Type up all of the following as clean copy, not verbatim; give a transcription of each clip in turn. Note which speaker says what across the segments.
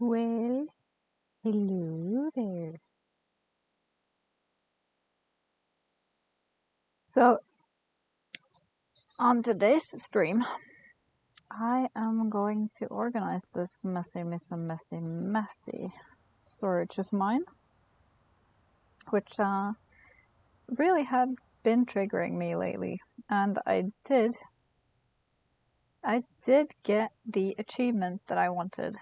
Speaker 1: Well, hello there. So, on today's stream, I am going to organize this messy storage of mine, which really had been triggering me lately. And I did get the achievement that I wanted,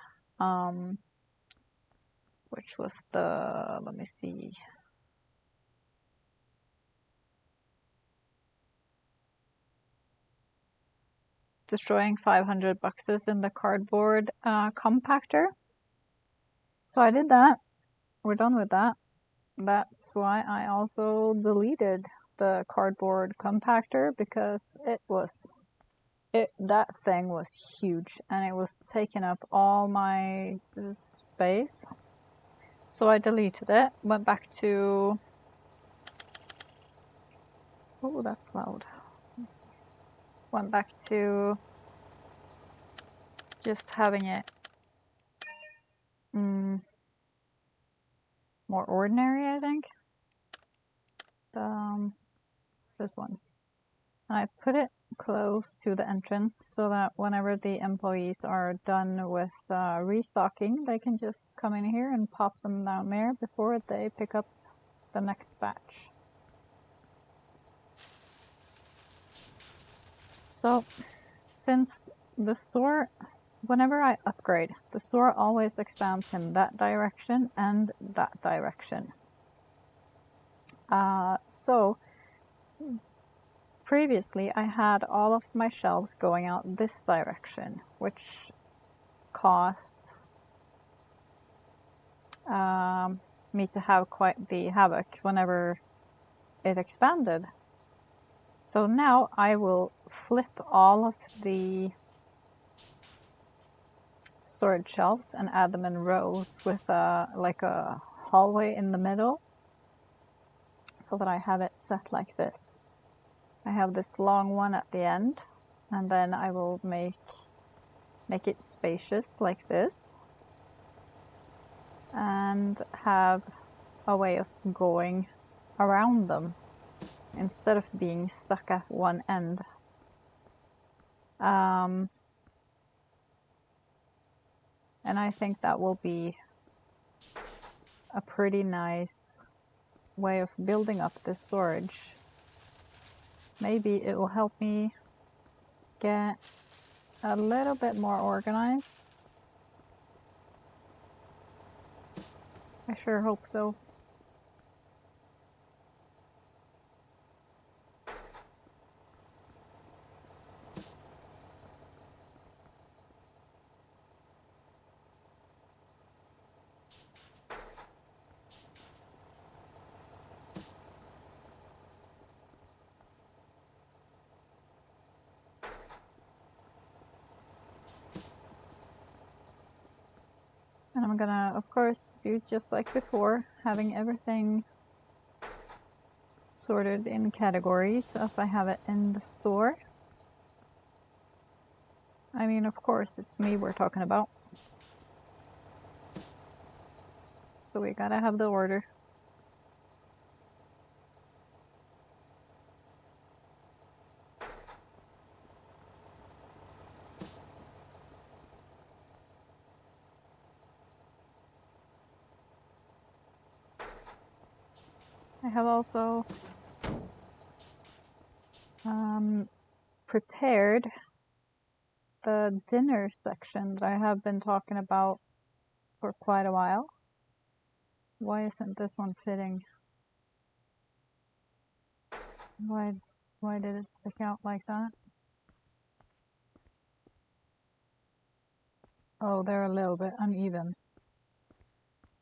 Speaker 1: which was the, let me see, destroying 500 boxes in the cardboard compactor. So I did that. We're done with that. That's why I also deleted the cardboard compactor, because that thing was huge and it was taking up all my space. So I deleted it, went back to, oh, that's loud. Went back to just having it more ordinary, I think. This one. And I put it close to the entrance so that whenever the employees are done with restocking, they can just come in here and pop them down there before they pick up the next batch. So, since the store, whenever I upgrade, the store always expands in that direction and that direction. So, previously I had all of my shelves going out this direction, which caused me to have quite the havoc whenever it expanded. So now I will flip all of the storage shelves and add them in rows with like a hallway in the middle, so that I have it set like this. I have this long one at the end, and then I will make it spacious like this, and have a way of going around them instead of being stuck at one end. And I think that will be a pretty nice way of building up the storage. Maybe it will help me get a little bit more organized. I sure hope so. And I'm gonna, of course, do just like before, having everything sorted in categories as I have it in the store. I mean, of course, it's me we're talking about. So we gotta have the order. I have also prepared the dinner section that I have been talking about for quite a while. Why isn't this one fitting? Why did it stick out like that? Oh, they're a little bit uneven.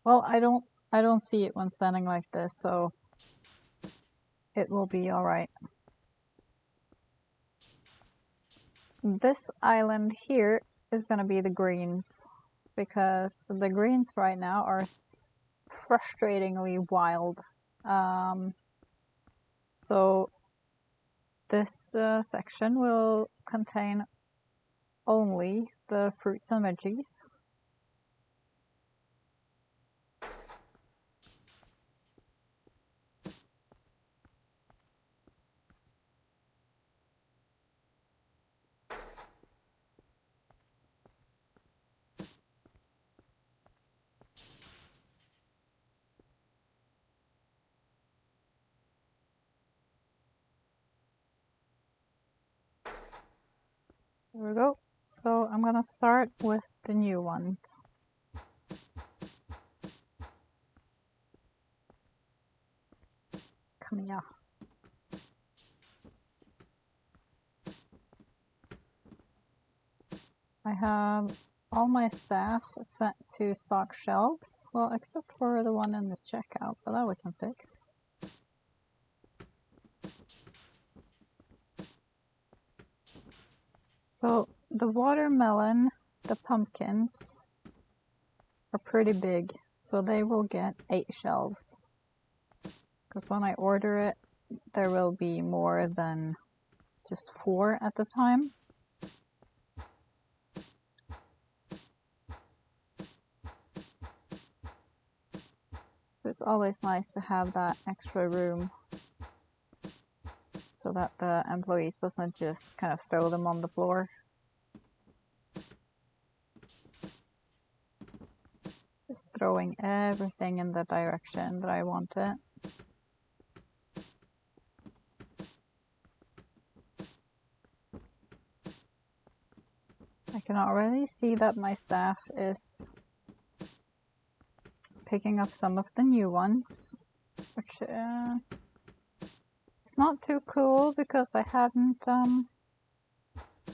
Speaker 1: Well, I don't see it when standing like this, so it will be all right. This island here is going to be the greens, because the greens right now are frustratingly wild. So this section will contain only the fruits and veggies. There we go. So I'm gonna start with the new ones. Come here. I have all my staff set to stock shelves, well, except for the one in the checkout, but that we can fix. So the watermelon, the pumpkins are pretty big, so they will get 8 shelves. Because when I order it, there will be more than just 4 at the time. It's always nice to have that extra room so that the employees doesn't just kind of throw them on the floor. Just throwing everything in the direction that I want it. I can already see that my staff is picking up some of the new ones, which it's not too cool because I hadn't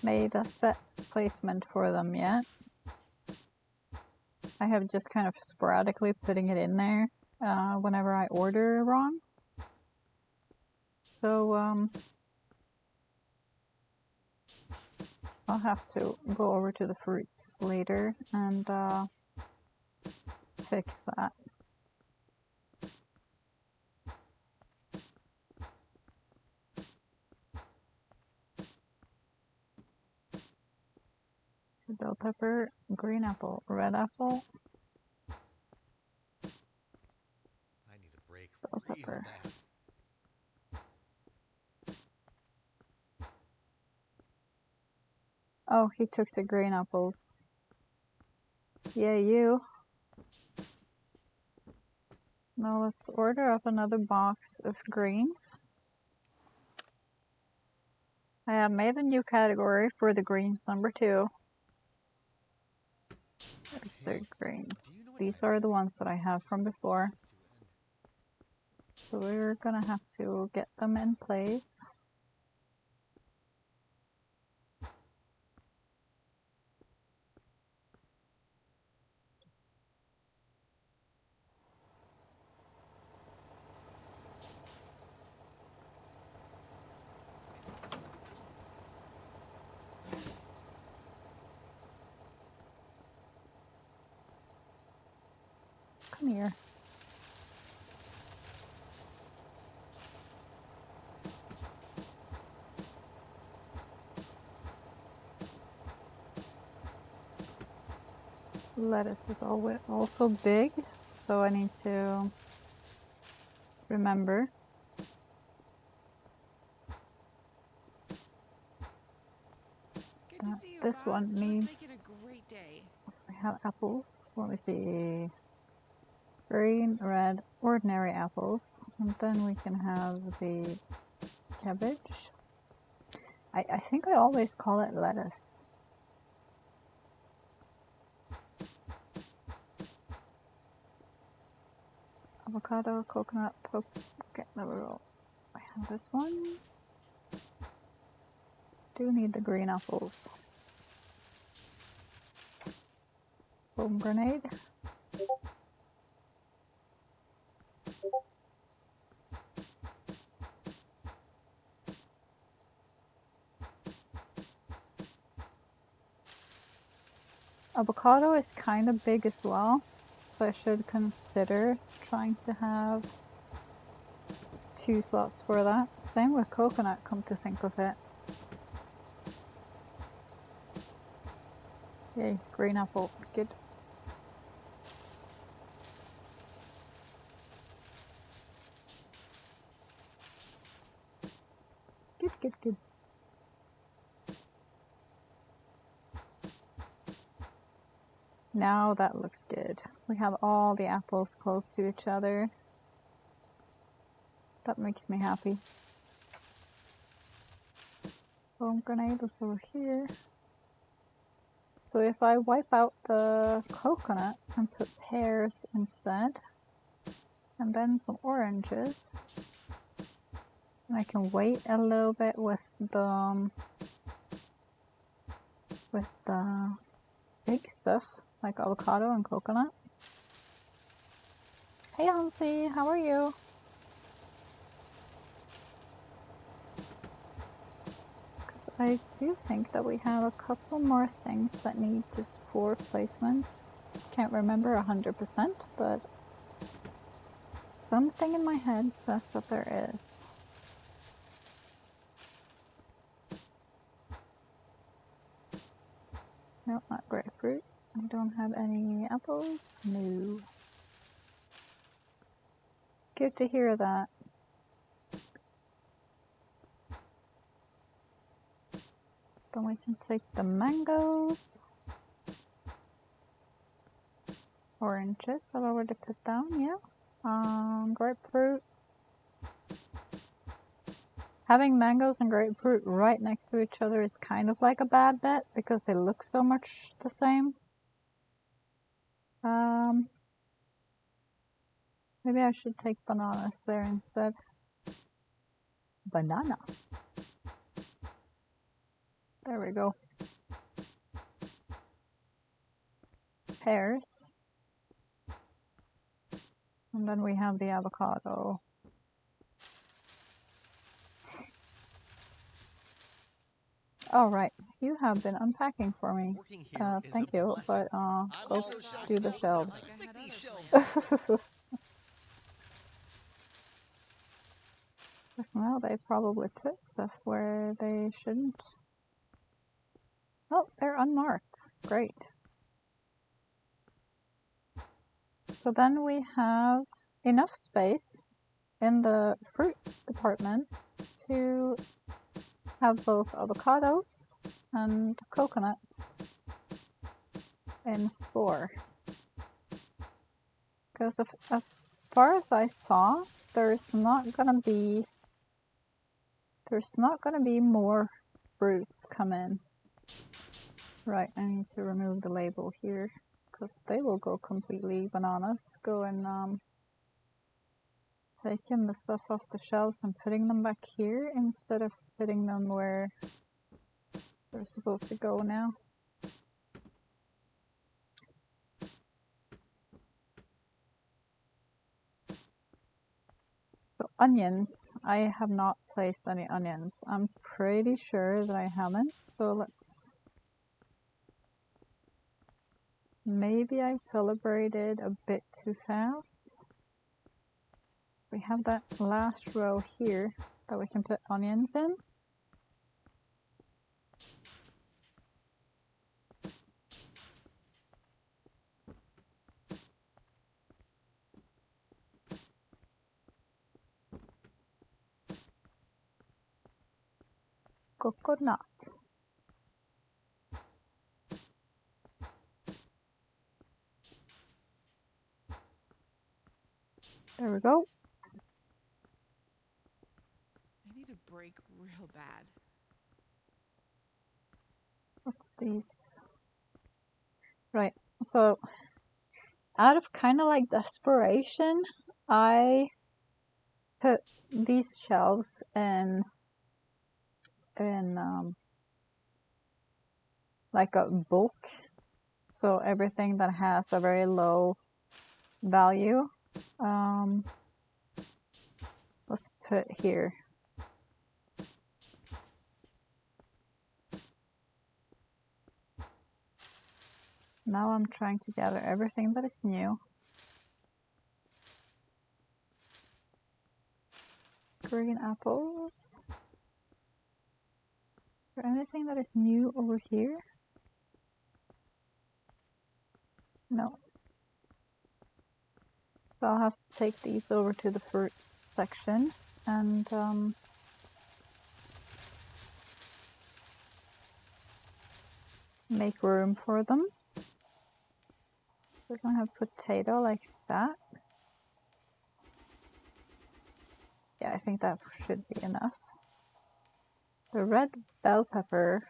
Speaker 1: made a set placement for them yet. I have just kind of sporadically putting it in there whenever I order wrong. So I'll have to go over to the fruits later and fix that. So bell pepper, green apple, red apple.
Speaker 2: I need a break.
Speaker 1: Bell pepper. Oh, he took the green apples. Yeah, you. Now let's order up another box of greens. I have made a new category for the greens, number 2. There's the greens. These are the ones that I have from before. So we're gonna have to get them in place. Come here. Lettuce is also big, so I need to remember. That this one needs. So we have apples. Let me see. Green, red, ordinary apples. And then we can have the cabbage. I think I always call it lettuce. Avocado, coconut, okay, there we go. I have this one. Do need the green apples. Pomegranate. Avocado is kind of big as well, so I should consider trying to have 2 slots for that. Same with coconut, come to think of it. Yay, green apple, good. Good, good, good. Now that looks good. We have all the apples close to each other. That makes me happy. Pomegranate is over here. So if I wipe out the coconut and put pears instead, and then some oranges, and I can wait a little bit with the big stuff like avocado and coconut. Hey Hansi, how are you? Because I do think that we have a couple more things that need just 4 placements. Can't remember 100%, but something in my head says that there is. No, not grapefruit. I don't have any apples. No. Good to hear that. Then we can take the mangoes. Oranges, I've already put down, yeah. Grapefruit. Having mangoes and grapefruit right next to each other is kind of like a bad bet because they look so much the same. Maybe I should take bananas there instead. Banana. There we go. Pears. And then we have the avocado. All right, you have been unpacking for me. Thank you, but go do the shelves. Because now they probably put stuff where they shouldn't. Oh, they're unmarked. Great. So then we have enough space in the fruit department to have both avocados and coconuts in 4. Because as far as I saw, there's not gonna be more fruits come in. Right, I need to remove the label here because they will go completely bananas. Go and taking the stuff off the shelves and putting them back here instead of putting them where they're supposed to go now. So onions, I have not placed any onions. I'm pretty sure that I haven't, so let's... Maybe I celebrated a bit too fast. We have that last row here that we can put onions in. Coconut. There we go.
Speaker 3: I need a break real bad.
Speaker 1: What's these? Right, so out of kind of like desperation, I put these shelves in like a bulk. So everything that has a very low value was put here. Now I'm trying to gather everything that is new. Green apples. Is there anything that is new over here? No. So I'll have to take these over to the fruit section and make room for them. We're gonna have potato like that. Yeah, I think that should be enough. The red bell pepper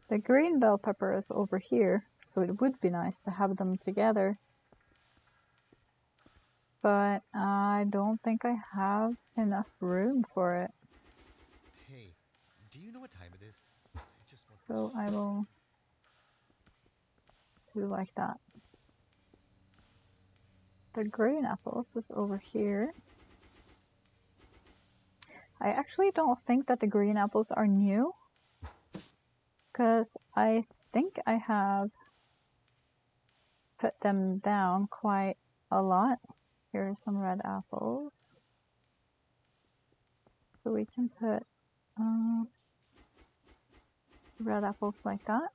Speaker 1: The green bell pepper is over here, so it would be nice to have them together. But I don't think I have enough room for it.
Speaker 2: Hey, do you know what time it is? I just want
Speaker 1: So I will do like that. The green apples is over here. I actually don't think that the green apples are new, because I think I have put them down quite a lot. Here are some red apples. So we can put red apples like that.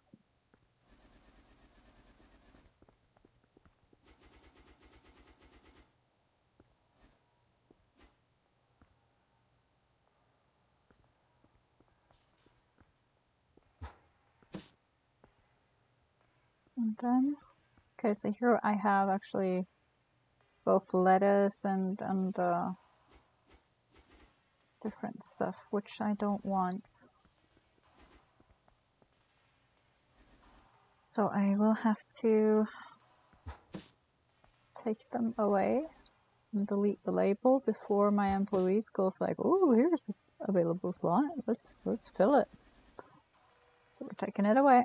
Speaker 1: And then, okay, so here I have actually both lettuce and different stuff, which I don't want. So I will have to take them away and delete the label before my employees goes like, oh, here's an available slot. Let's fill it. So we're taking it away.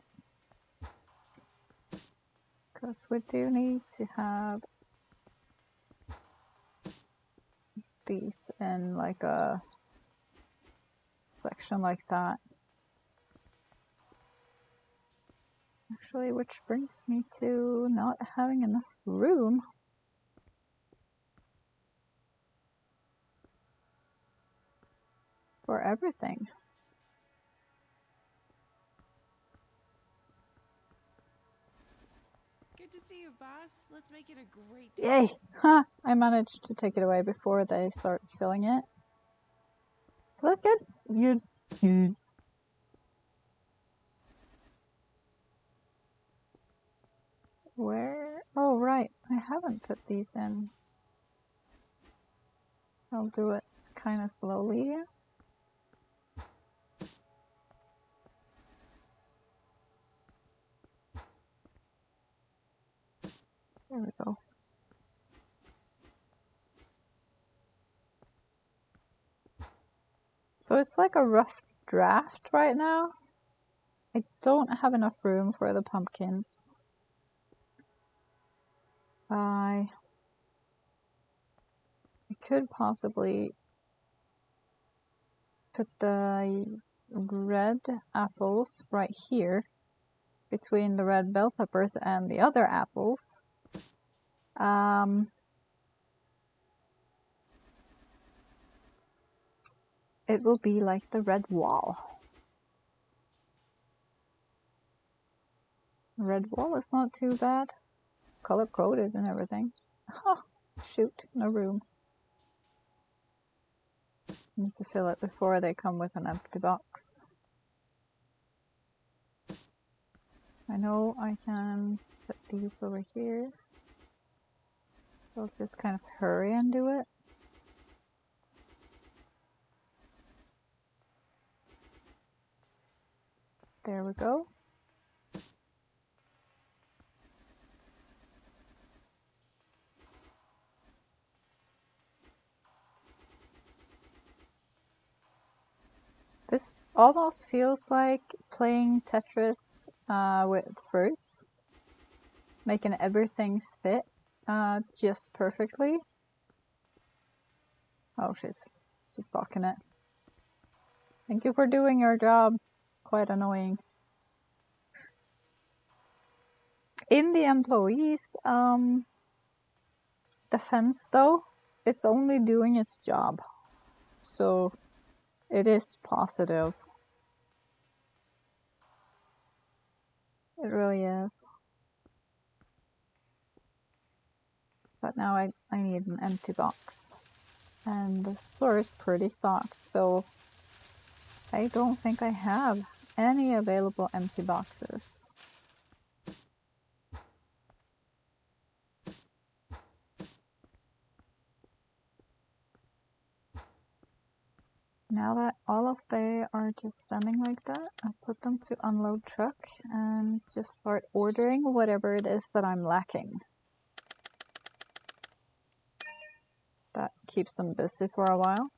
Speaker 1: Because we do need to have these in like a section like that. Actually, which brings me to not having enough room. For everything.
Speaker 3: Good to see you, boss. Let's make it a great day.
Speaker 1: Yay! Ha! I managed to take it away before they start filling it. So that's good. Good. Where? Oh, right. I haven't put these in. I'll do it kind of slowly. There we go. So it's like a rough draft right now. I don't have enough room for the pumpkins. I could possibly put the red apples right here between the red bell peppers and the other apples. It will be like the red wall. Red wall is not too bad. Color coded and everything. Oh, shoot, no room. Need to fill it before they come with an empty box. I know I can put these over here. I'll just kind of hurry and do it. There we go. This almost feels like playing Tetris with fruits, making everything fit just perfectly. Oh, she's stalking it. Thank you for doing your job. Quite annoying. In the employees defense, though, it's only doing its job, so it is positive. It really is. But now I need an empty box. And the store is pretty stocked, so I don't think I have any available empty boxes. now that all of they are just standing like that, I'll put them to unload truck and just start ordering whatever it is that I'm lacking. That keeps them busy for a while.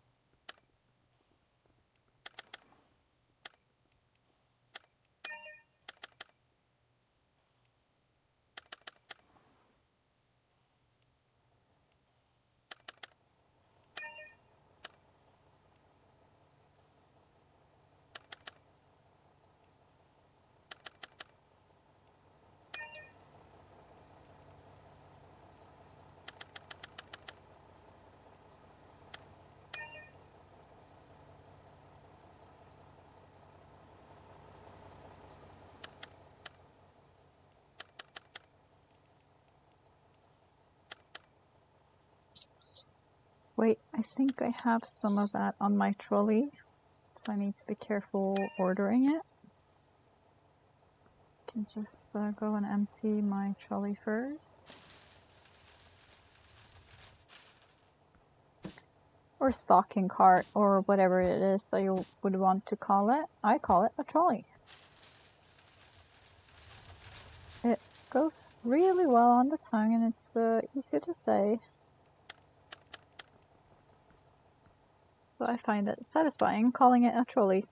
Speaker 1: Wait, I think I have some of that on my trolley, so I need to be careful ordering it. Can just go and empty my trolley first. Or stocking cart, or whatever it is that you would want to call it. I call it a trolley. It goes really well on the tongue and it's easy to say. So I find it satisfying calling it a trolley.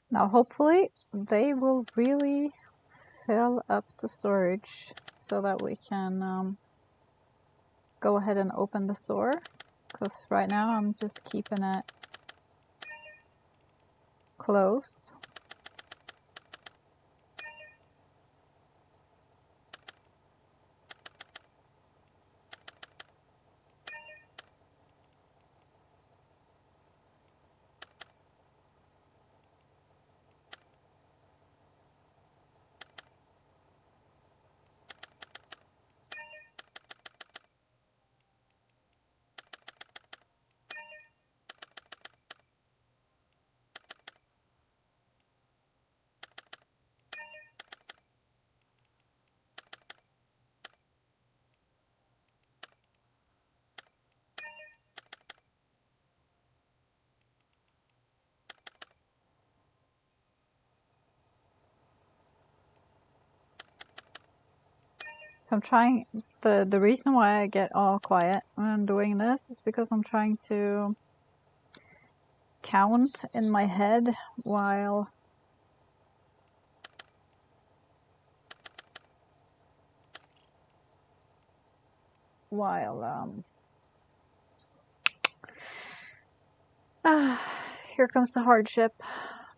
Speaker 1: Now hopefully they will really fill up the storage so that we can go ahead and open the store, because right now I'm just keeping it closed. So I'm trying, the reason why I get all quiet when I'm doing this is because I'm trying to count in my head while here comes the hardship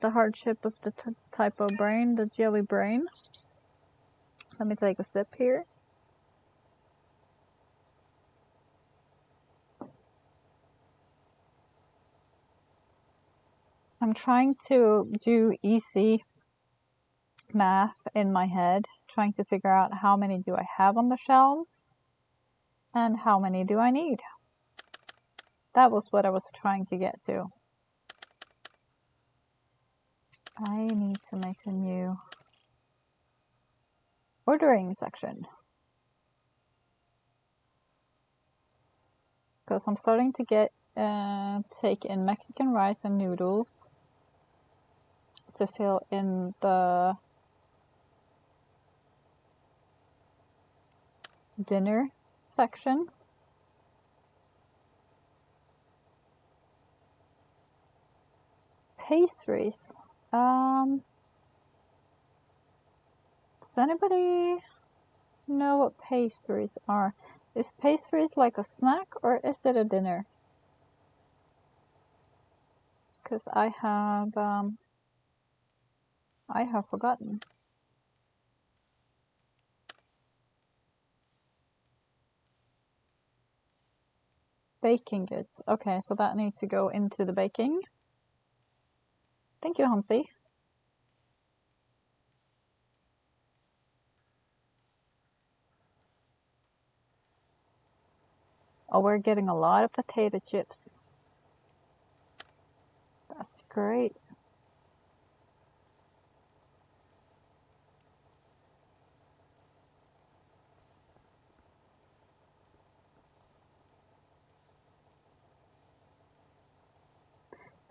Speaker 1: of the type of brain, the jelly brain. Let me take a sip here. I'm trying to do easy math in my head, trying to figure out how many do I have on the shelves and how many do I need. That was what I was trying to get to. I need to make a new ordering section, because I'm starting to get take in Mexican rice and noodles to fill in the dinner section. Pastries. Does anybody know what pastries are? Is pastries like a snack or is it a dinner? because I have forgotten. Baking goods. Okay, so that needs to go into the baking. Thank you, Hansi. Oh, we're getting a lot of potato chips. That's great.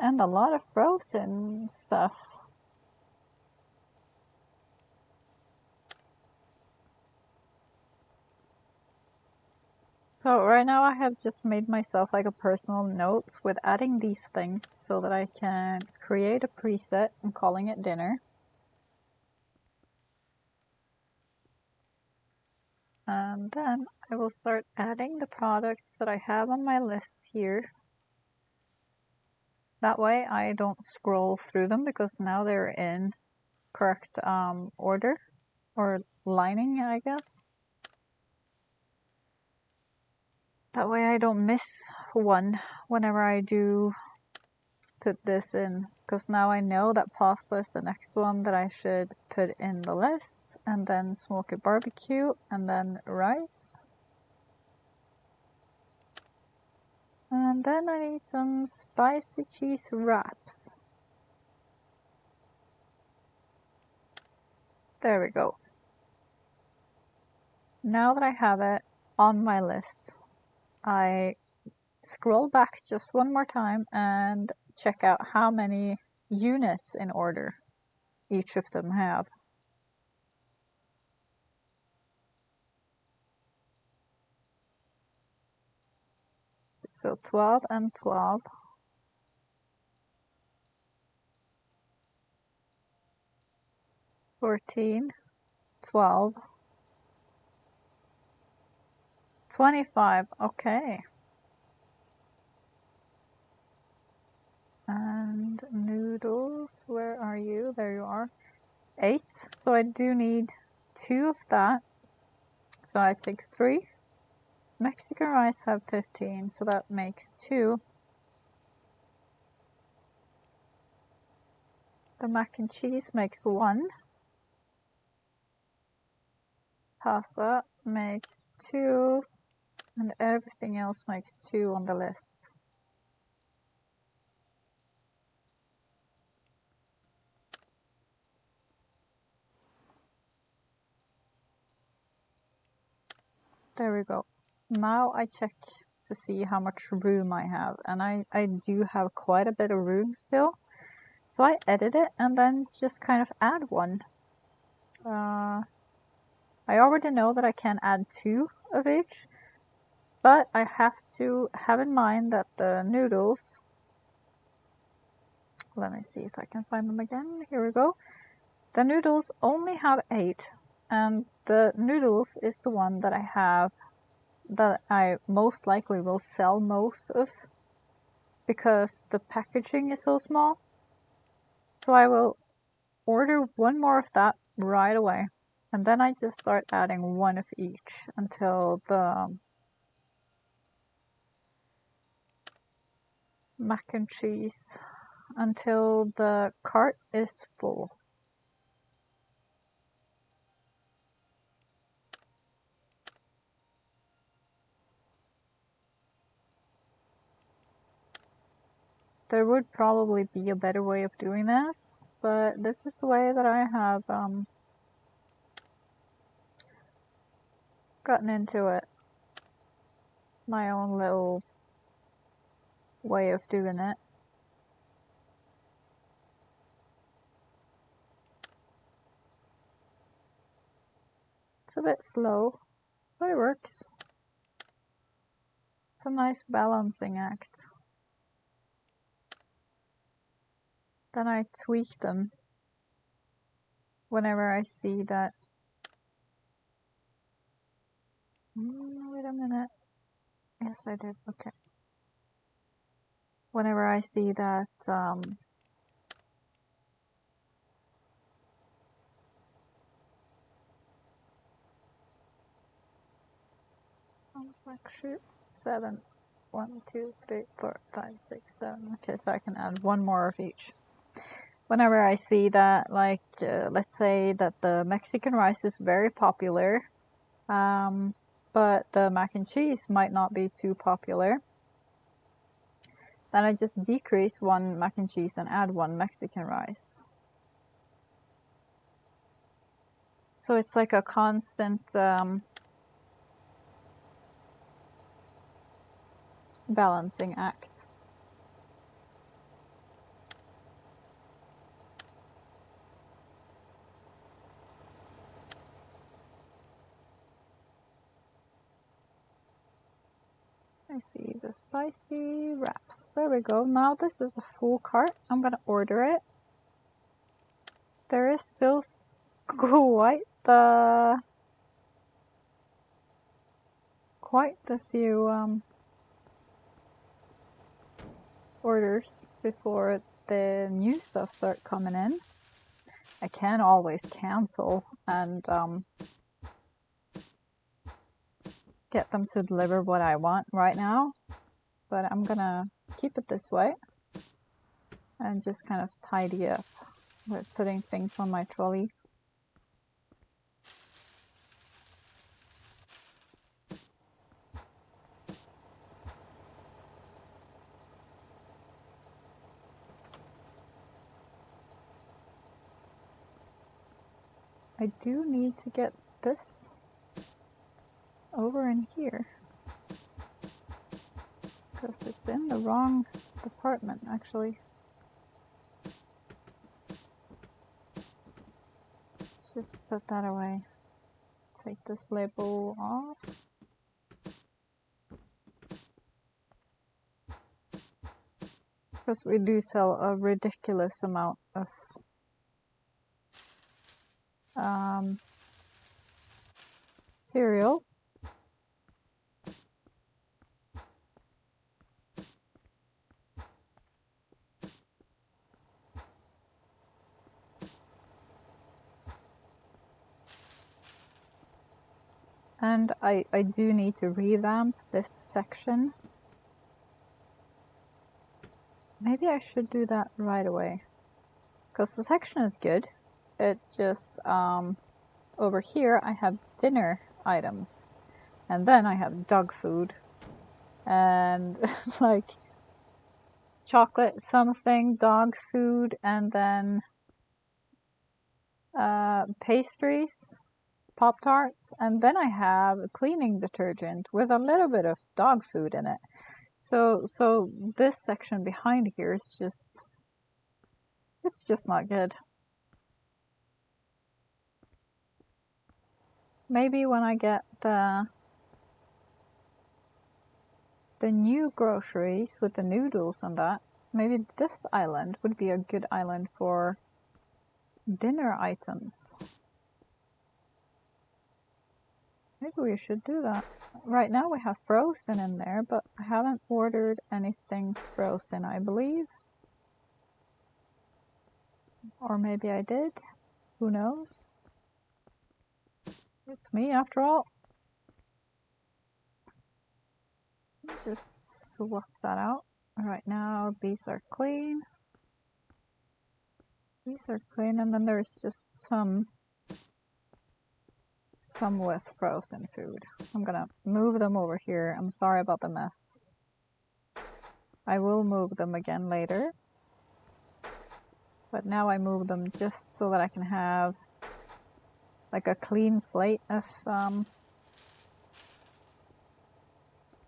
Speaker 1: And a lot of frozen stuff. So right now I have just made myself like a personal notes with adding these things so that I can create a preset and calling it dinner. And then I will start adding the products that I have on my list here. That way I don't scroll through them because now they're in correct order or lining, I guess. That way I don't miss one whenever I do put this in, because now I know that pasta is the next one that I should put in the list, and then smoky barbecue, and then rice. And then I need some spicy cheese wraps. There we go. Now that I have it on my list, I scroll back just one more time and check out how many units in order each of them have. So 12 and 12. 14, 12, 25, okay. And noodles, where are you? There you are. 8, so I do need 2 of that. So I take 3. Mexican rice have 15, so that makes 2. The mac and cheese makes 1. Pasta makes 2. And everything else makes 2 on the list. There we go. Now I check to see how much room I have, and I do have quite a bit of room still. So I edit it and then just kind of add one. I already know that I can add 2 of each, but I have to have in mind that the noodles, let me see if I can find them again, here we go. The noodles only have 8, and the noodles is the one that I have that I most likely will sell most of because the packaging is so small. So I will order 1 more of that right away, and then I just start adding 1 of each until the mac and cheese, until the cart is full. There would probably be a better way of doing this, but this is the way that I have gotten into it. My own little way of doing it. It's a bit slow, but it works. It's a nice balancing act. Then I tweak them whenever I see that. Wait a minute. Yes, I did. Okay. whenever I see that I was like, shoot, 7, 1, 2, 3, 4, 5, 6, 7. Okay, so I can add one more of each. Whenever I see that, like, let's say that the Mexican rice is very popular, but the mac and cheese might not be too popular, then I just decrease one mac and cheese and add one Mexican rice. So it's like a constant balancing act. I see the spicy wraps. There we go. Now this is a full cart. I'm gonna order it. There is still quite the few orders before the new stuff start coming in. I can always cancel and get them to deliver what I want right now, but I'm gonna keep it this way and just kind of tidy up with putting things on my trolley. I do need to get this over in here because it's in the wrong department actually. Let's just put that away. Take this label off. Because we do sell a ridiculous amount of cereal. And I do need to revamp this section. Maybe I should do that right away. Because the section is good. It just, over here I have dinner items. And then I have dog food. And like chocolate something, dog food, and then pastries, Pop-Tarts, and then I have a cleaning detergent with a little bit of dog food in it. So this section behind here is just, it's just not good. Maybe when I get the new groceries with the noodles and that, maybe this island would be a good island for dinner items. Maybe we should do that. Right now we have frozen in there, but I haven't ordered anything frozen, I believe. Or maybe I did. Who knows? It's me after all. Just swap that out. Right now these are clean. These are clean, and then there's just some with frozen food. I'm gonna move them over here. I'm sorry about the mess. I will move them again later. But now I move them just so that I can have like a clean slate of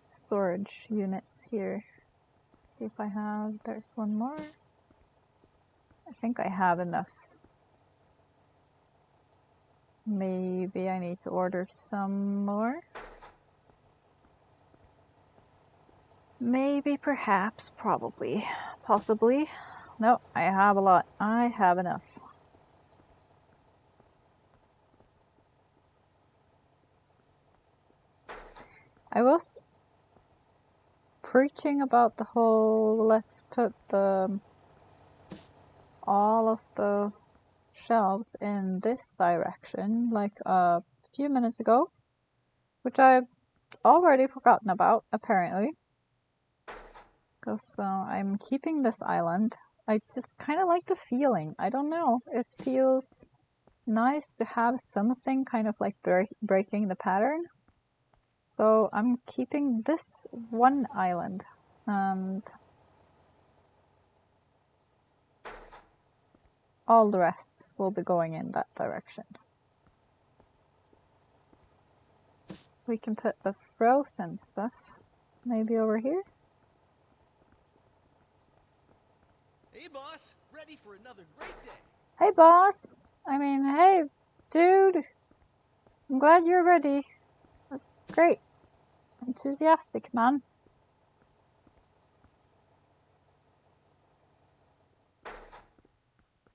Speaker 1: storage units here. Let's see if I have, there's one more. I think I have enough. Maybe I need to order some more. Maybe, perhaps, probably, possibly. No, I have a lot. I have enough. I was preaching about the whole let's put all of the shelves in this direction like a few minutes ago, which I've already forgotten about apparently, because I'm keeping this island. I just kind of like the feeling. I don't know, it feels nice to have something kind of like breaking the pattern. So I'm keeping this one island, and all the rest will be going in that direction. We can put the frozen stuff maybe over here.
Speaker 2: Hey, boss! Ready for another great day!
Speaker 1: Hey, boss! I mean, hey, dude! I'm glad you're ready. That's great. Enthusiastic, man.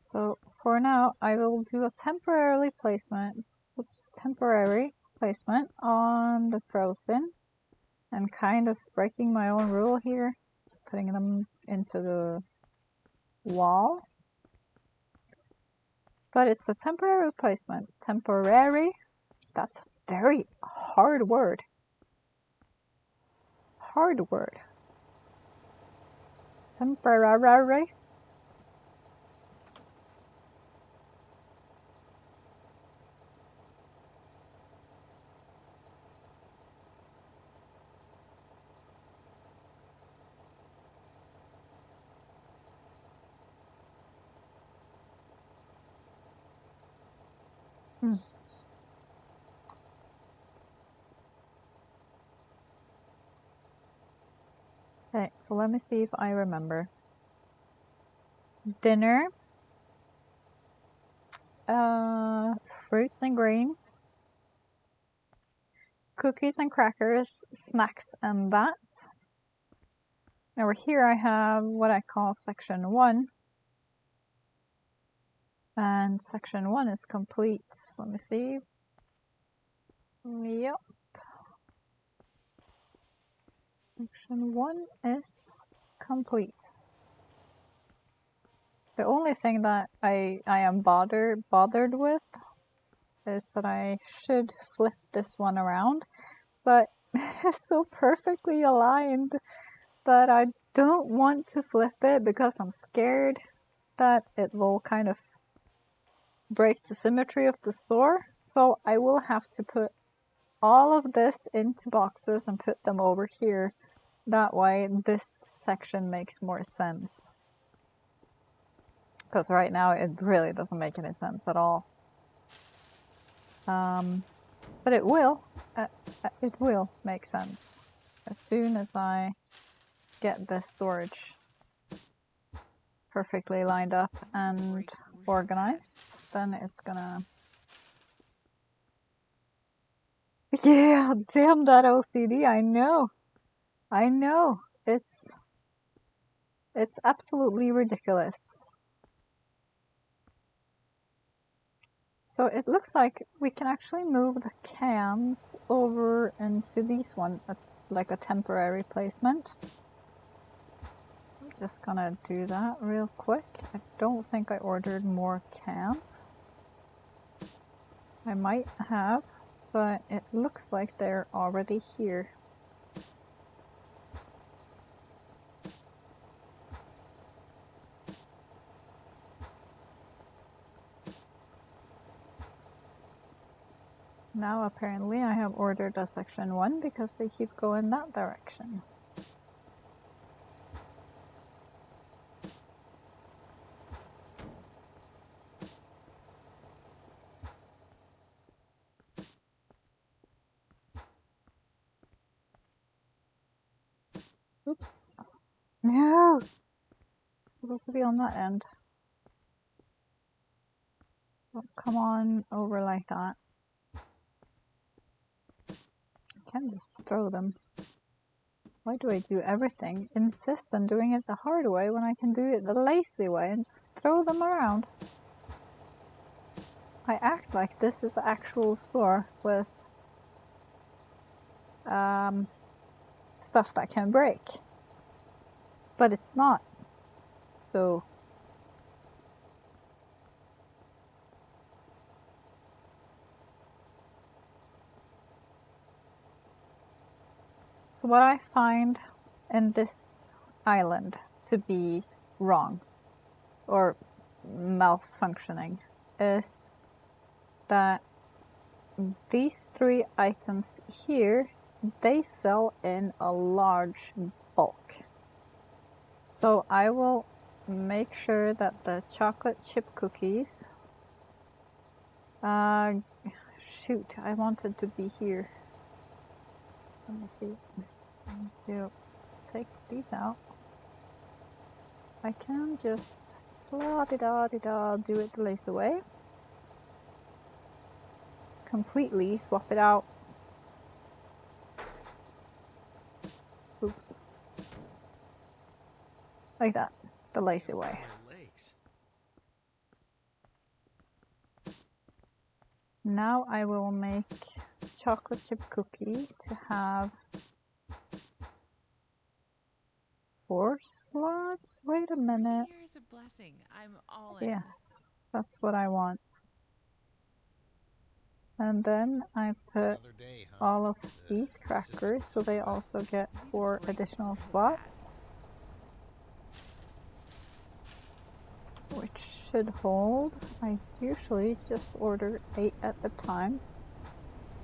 Speaker 1: So, for now, I will do a temporary placement on the frozen, and kind of breaking my own rule here, putting them into the wall. But it's a temporary placement. Temporary? That's a very hard word. Hard word. Temporary? Okay, so let me see if I remember. Dinner, fruits and grains, cookies and crackers, snacks and that. Over here I have what I call section 1. And section 1 is complete. Let me see. Yep. Section 1 is complete. The only thing that I am bothered with is that I should flip this one around, but it is so perfectly aligned that I don't want to flip it because I'm scared that it will kind of break the symmetry of the store. So I will have to put all of this into boxes and put them over here. That way this section makes more sense. Because right now it really doesn't make any sense at all. But it will make sense as soon as I get this storage perfectly lined up and organized. Then it's gonna... Yeah, damn that OCD, I know. It's absolutely ridiculous. So it looks like we can actually move the cans over into these one, like a temporary placement. So I'm just gonna do that real quick. I don't think I ordered more cans. I might have, but it looks like they're already here. Now apparently I have ordered a section 1 because they keep going that direction. Oops. No! It's supposed to be on that end. Don't come on over like that. I can just throw them. Why do I do everything? Insist on doing it the hard way when I can do it the lazy way and just throw them around. I act like this is an actual store with stuff that can break. But it's not. So what I find in this island to be wrong or malfunctioning is that these 3 items here, they sell in a large bulk. So I will make sure that the chocolate chip cookies, shoot, I wanted to be here. Let me see. I need to take these out. I can just sla-di-da-di-da do it the lace away. Completely swap it out. Oops. Like that. The lace away.
Speaker 2: My legs.
Speaker 1: Now I will make chocolate chip cookie to have 4 slots. Wait a minute.
Speaker 3: Here's a blessing. I'm all in.
Speaker 1: Yes, that's what I want. And then I put
Speaker 2: Another day, huh?
Speaker 1: all of
Speaker 2: The
Speaker 1: these crackers,
Speaker 2: assistant
Speaker 1: so they
Speaker 2: flat.
Speaker 1: also get
Speaker 3: Need a
Speaker 1: 4
Speaker 3: break
Speaker 1: additional
Speaker 3: from
Speaker 1: slots, which should hold. I usually just order 8 at a time.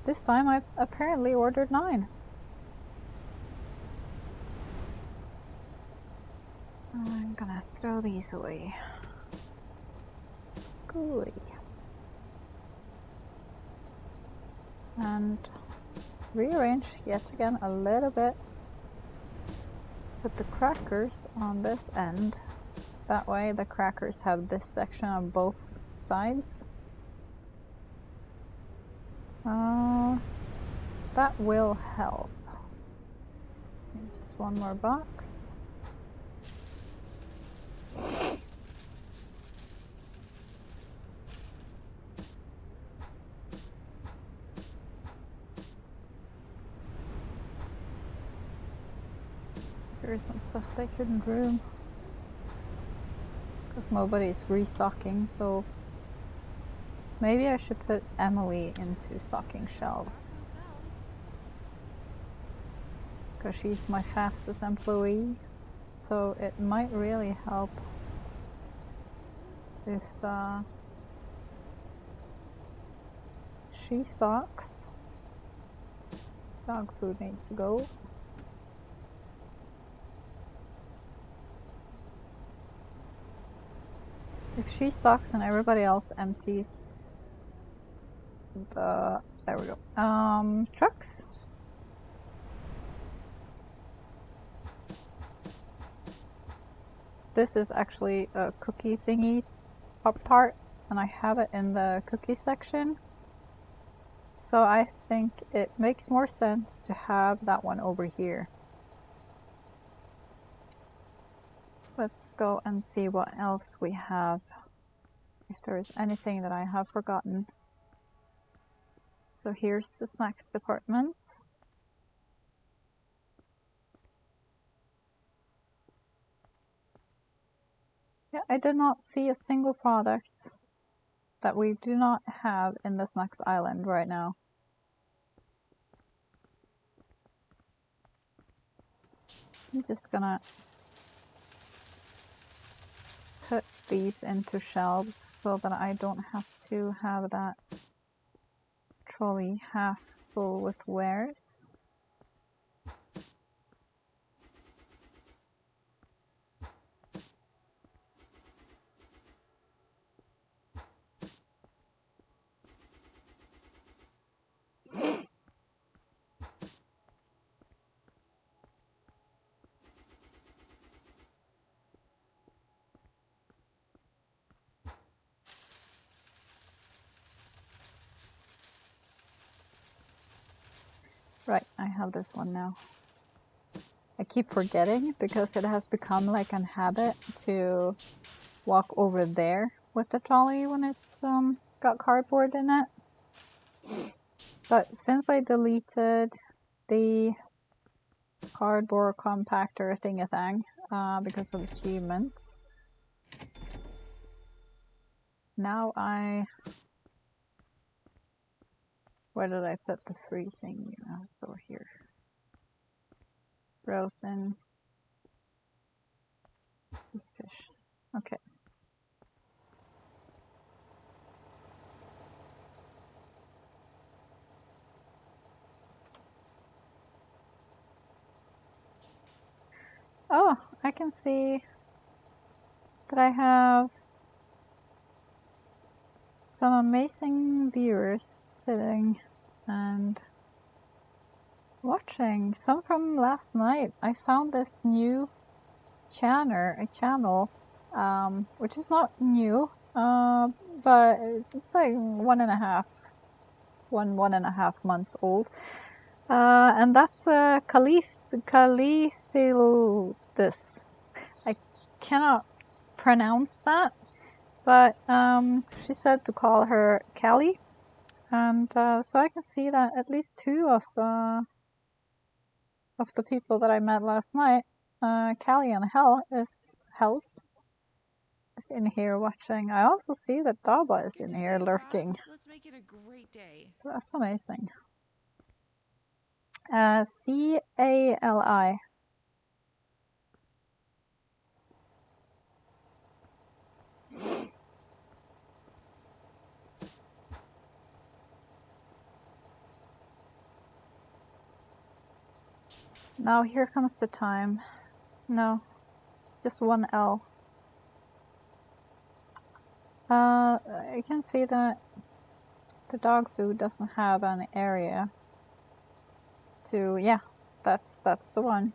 Speaker 1: This time I apparently ordered 9. I'm gonna throw these away. Gooey. And rearrange yet again a little bit. Put the crackers on this end. That way the crackers have this section on both sides. That will help. And just one more box. Here's some stuff they couldn't room. Because nobody's restocking, so maybe I should put Emily into stocking shelves. Because she's my fastest employee. So it might really help if she stocks. Dog food needs to go. If she stocks and everybody else empties the, there we go, trucks. This is actually a cookie thingy, Pop-Tart, and I have it in the cookie section. So I think it makes more sense to have that one over here. Let's go and see what else we have, if there is anything that I have forgotten. So here's the snacks department. Yeah, I did not see a single product that we do not have in the Snacks Island right now. I'm just gonna put these into shelves so that I don't have to have that trolley half full with wares. Right, I have this one now. I keep forgetting because it has become like a habit to walk over there with the trolley when it's got cardboard in it. But since I deleted the cardboard compactor thing because of achievements. Now where did I put the freezing? It's over here. Frozen. This is fish. Okay. Oh, I can see that I have some amazing viewers sitting and watching. Some from last night. I found this new channel, which is not new, but it's like 1.5 months old. And that's Calithildis. I cannot pronounce that, but she said to call her Callie, and so I can see that at least 2 of the people that I met last night, Callie and Hells is in here watching. I also see that Daba is in here lurking.
Speaker 3: Let's make it a great day.
Speaker 1: So that's amazing. CALI. Now here comes the time. No, just 1 L. I can see that the dog food doesn't have an area to, yeah, that's the one.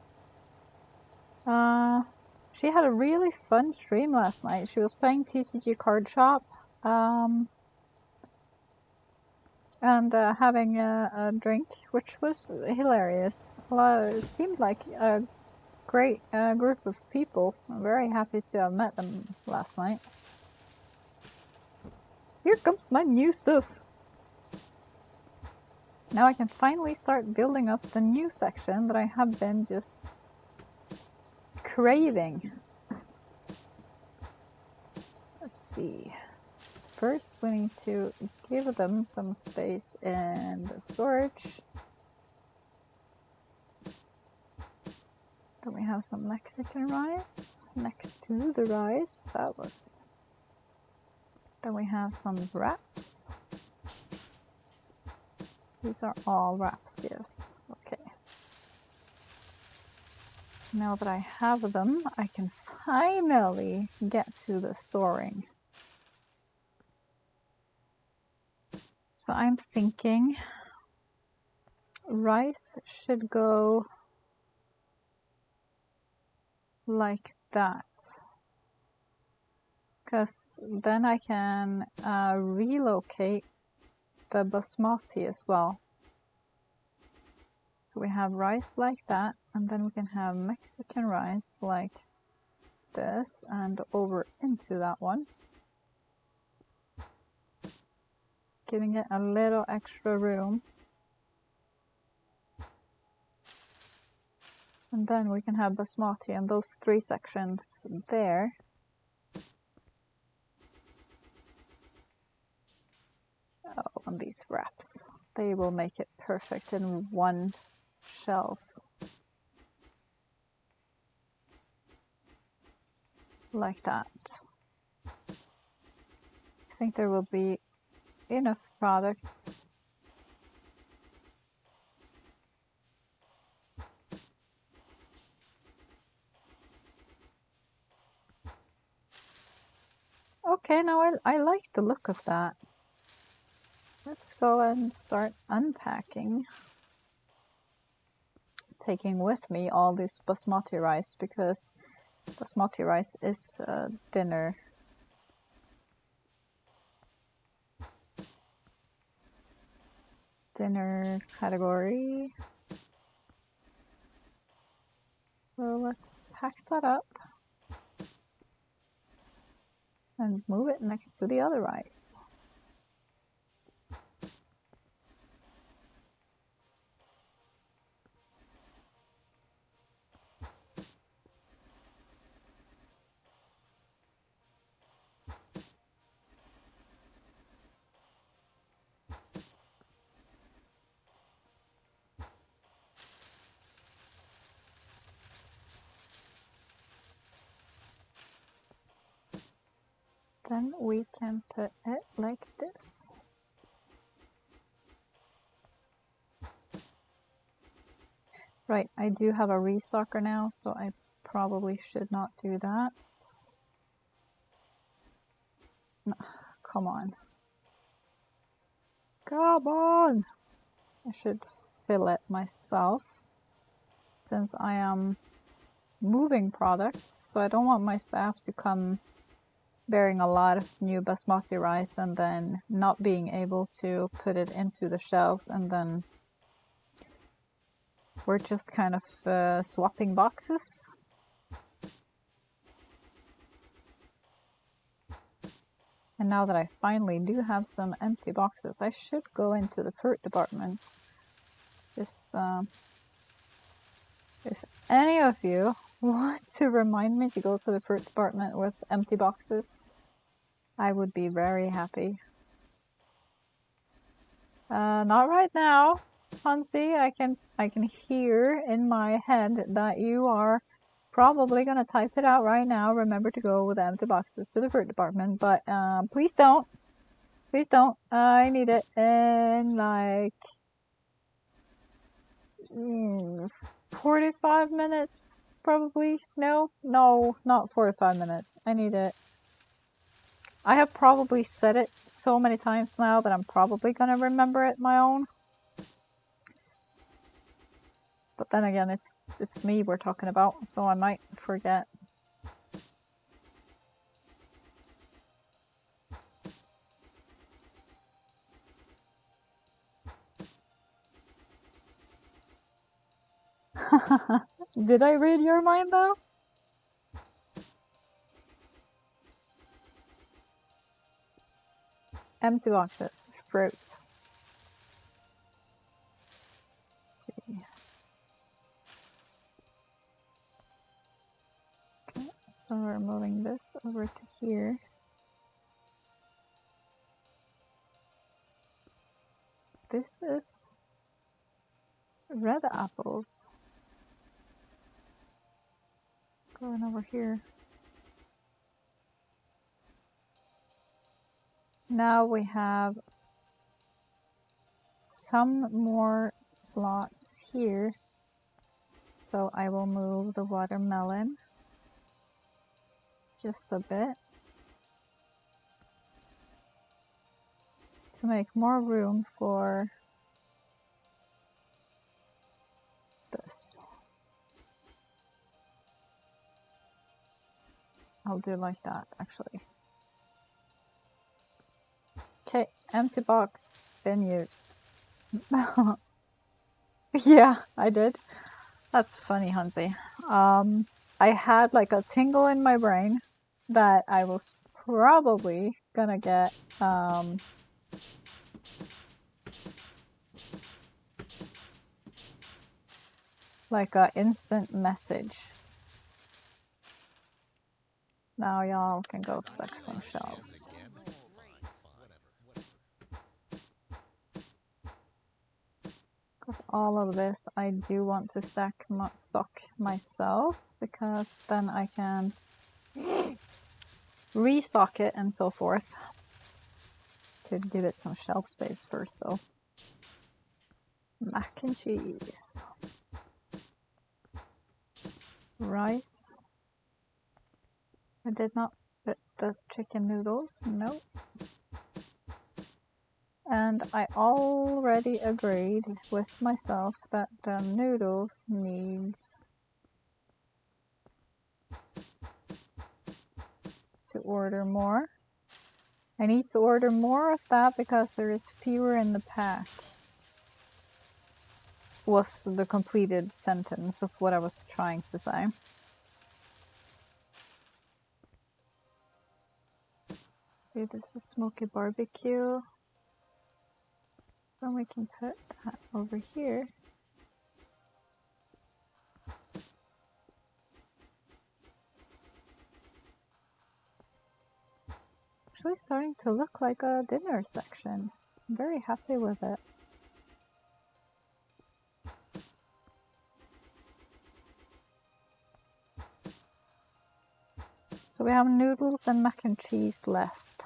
Speaker 1: She had a really fun stream last night. She was playing TCG Card Shop, and having a drink, which was hilarious. It seemed like a great group of people. I'm very happy to have met them last night. Here comes my new stuff. Now I can finally start building up the new section that I have been just craving. Let's see. First we need to give them some space in the storage. Then we have some Mexican rice next to the rice. Then we have some wraps. These are all wraps, yes. Okay. Now that I have them, I can finally get to the storing. So I'm thinking rice should go like that, because then I can relocate the basmati as well. So we have rice like that, and then we can have Mexican rice like this and over into that one, giving it a little extra room. And then we can have basmati and those 3 sections there. Oh, and these wraps, they will make it perfect in one shelf. Like that. I think there will be enough products. Okay, now I like the look of that. Let's go and start unpacking. Taking with me all this basmati rice, because basmati rice is dinner. Dinner category. So let's pack that up and move it next to the other rice. Then we can put it like this. Right, I do have a restocker now, so I probably should not do that. No, come on. Come on! I should fill it myself, since I am moving products, so I don't want my staff to come bearing a lot of new basmati rice and then not being able to put it into the shelves, and then we're just kind of swapping boxes. And now that I finally do have some empty boxes, I should go into the fruit department. Just, if any of you want to remind me to go to the fruit department with empty boxes, I would be very happy. Not right now, Hansi. I can hear in my head that you are probably gonna type it out right now. Remember to go with empty boxes to the fruit department, but please don't. Please don't. I need it in like 45 minutes, probably. No, not 45 minutes. I need it. I have probably said it so many times now that I'm probably gonna remember it my own. But then again, it's me we're talking about, so I might forget. Did I read your mind though? Empty boxes, fruits. Let's see. Okay, so we're moving this over to here. This is red apples. Going over here. Now we have some more slots here. So I will move the watermelon just a bit to make more room for this. I'll do like that, actually. Okay, empty box, been used. Yeah, I did. That's funny, Hansi. I had like a tingle in my brain that I was probably gonna get, like a instant message. Now y'all can go stack some shelves. Because all of this I do want to stock myself, because then I can restock it and so forth. Could give it some shelf space first though. Mac and cheese. Rice. I did not put the chicken noodles, nope. And I already agreed with myself that the noodles needs to order more. I need to order more of that because there is fewer in the pack. Was the completed sentence of what I was trying to say. See, this is smoky barbecue. Then we can put that over here. Actually starting to look like a dinner section. I'm very happy with it. So we have noodles and mac and cheese left.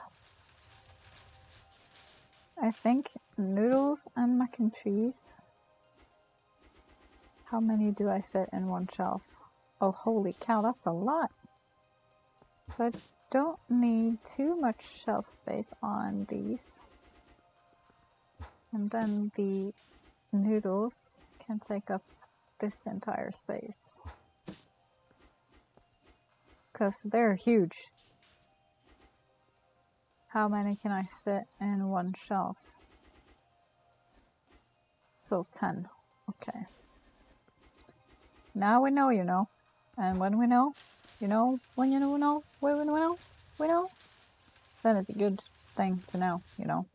Speaker 1: I think noodles and mac and cheese. How many do I fit in one shelf? Oh, holy cow, that's a lot. So I don't need too much shelf space on these. And then the noodles can take up this entire space. Because they're huge. How many can I fit in one shelf? So 10. Okay. Now we know, you know. And when we know, you know, when you know, when we know, then it's a good thing to know, you know.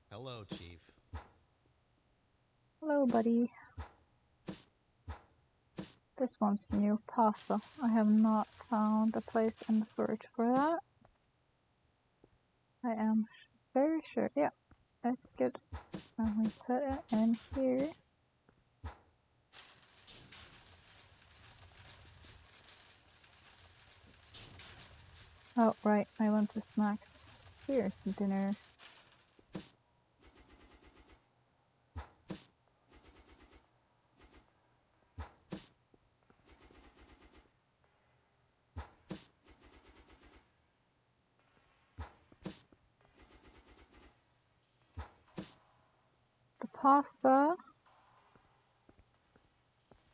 Speaker 2: Hello, Chief.
Speaker 1: Hello, buddy. This one's new pasta. I have not found a place in the storage for that. I am very sure. Yeah, it's good. And we put it in here. Oh, right. I went to snacks. Here's dinner. The pasta.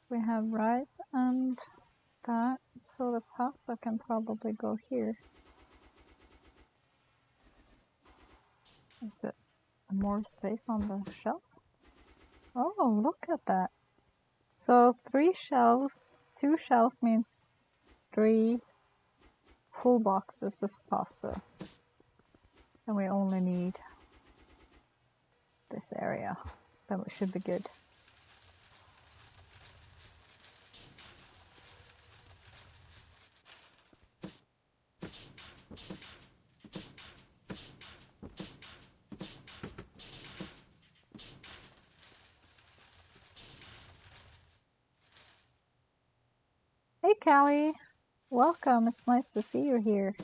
Speaker 1: We have rice and that. So the pasta can probably go here. Is it more space on the shelf? Oh, look at that. So 3 shelves, 2 shelves means 3 full boxes of pasta. And we only need this area. Then we should be good. Hey Callie, welcome. It's nice to see you here.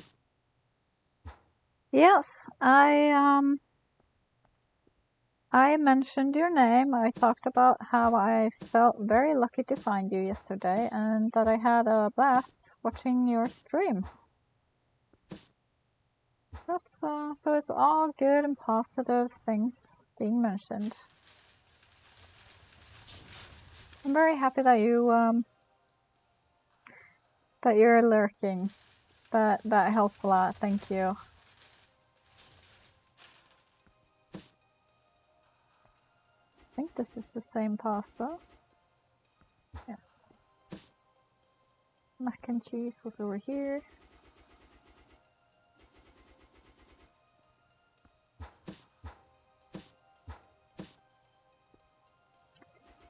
Speaker 1: Yes, I mentioned your name. I talked about how I felt very lucky to find you yesterday and that I had a blast watching your stream. That's so it's all good and positive things being mentioned. I'm very happy that you're lurking. That helps a lot. Thank you. I think this is the same pasta. Yes. Mac and cheese was over here.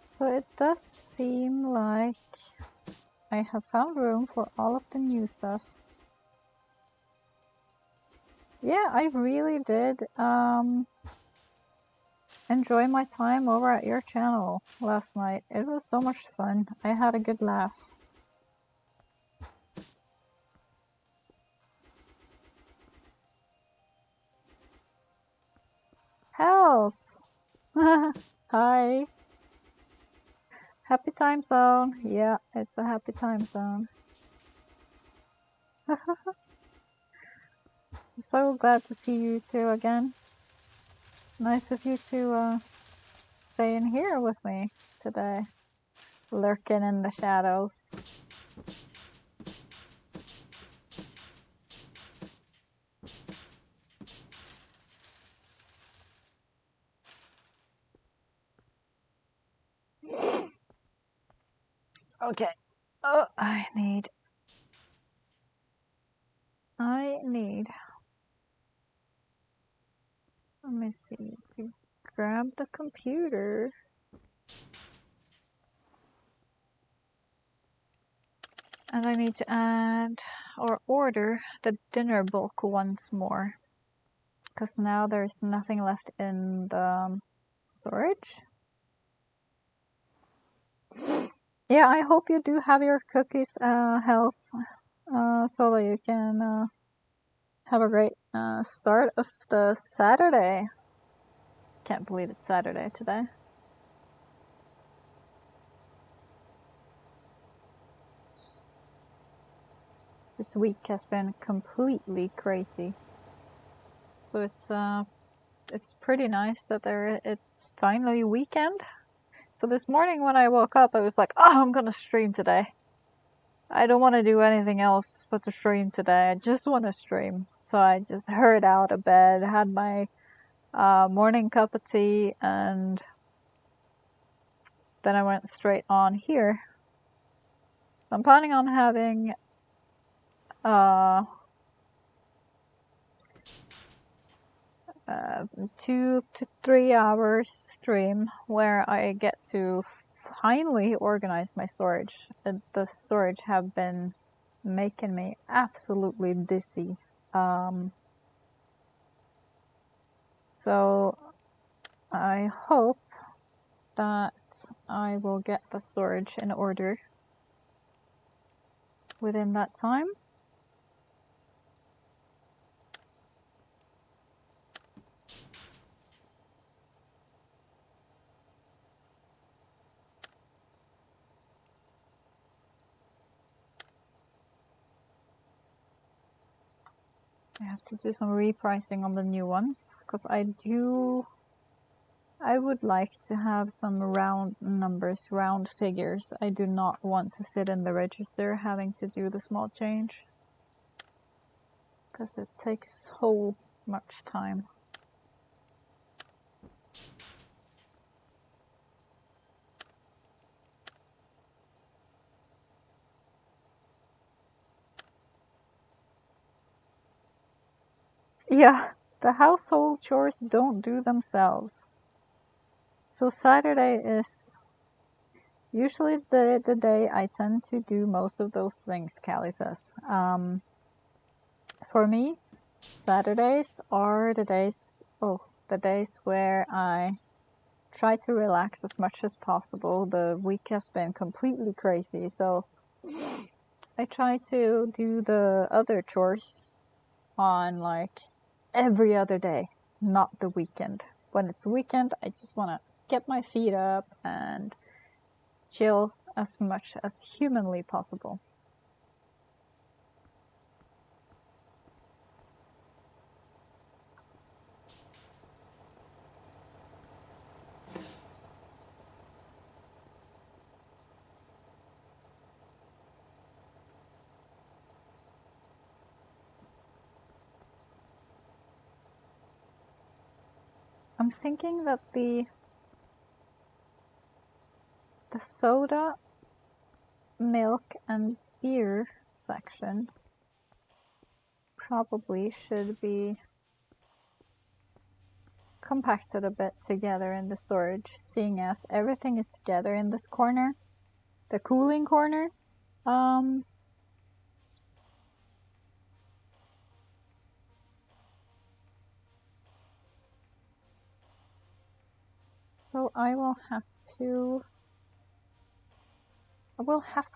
Speaker 1: So it does seem like I have found room for all of the new stuff. Yeah, I really did enjoy my time over at your channel last night. It was so much fun. I had a good laugh. Hells! Hi! Happy time zone. Yeah, it's a happy time zone. I'm so glad to see you two again. Nice of you to stay in here with me today. Lurking in the shadows. Okay. Oh, I need. Let me see. To grab the computer. And I need to add or order the dinner bulk once more. Because now there's nothing left in the storage. Yeah, I hope you do have your cookies, Hells, so that you can have a great start of the Saturday. Can't believe it's Saturday today. This week has been completely crazy. So it's pretty nice that it's finally weekend. So this morning when I woke up, I was like, oh, I'm gonna stream today. I don't want to do anything else but to stream today. I just want to stream. So I just hurried out of bed, had my morning cup of tea, and then I went straight on here. I'm planning on having 2 to 3 hours stream where I get to finally organize my storage. The storage have been making me absolutely dizzy. So I hope that I will get the storage in order within that time. I have to do some repricing on the new ones, because I would like to have some round numbers, round figures. I do not want to sit in the register having to do the small change, because it takes so much time. Yeah, the household chores don't do themselves. So Saturday is usually the day I tend to do most of those things, Callie says. For me, Saturdays are the days where I try to relax as much as possible. The week has been completely crazy, so I try to do the other chores on like every other day, not the weekend. When it's weekend, I just want to get my feet up and chill as much as humanly possible. I'm thinking that the soda, milk, and beer section probably should be compacted a bit together in the storage, seeing as everything is together in this corner, the cooling corner. So I will have to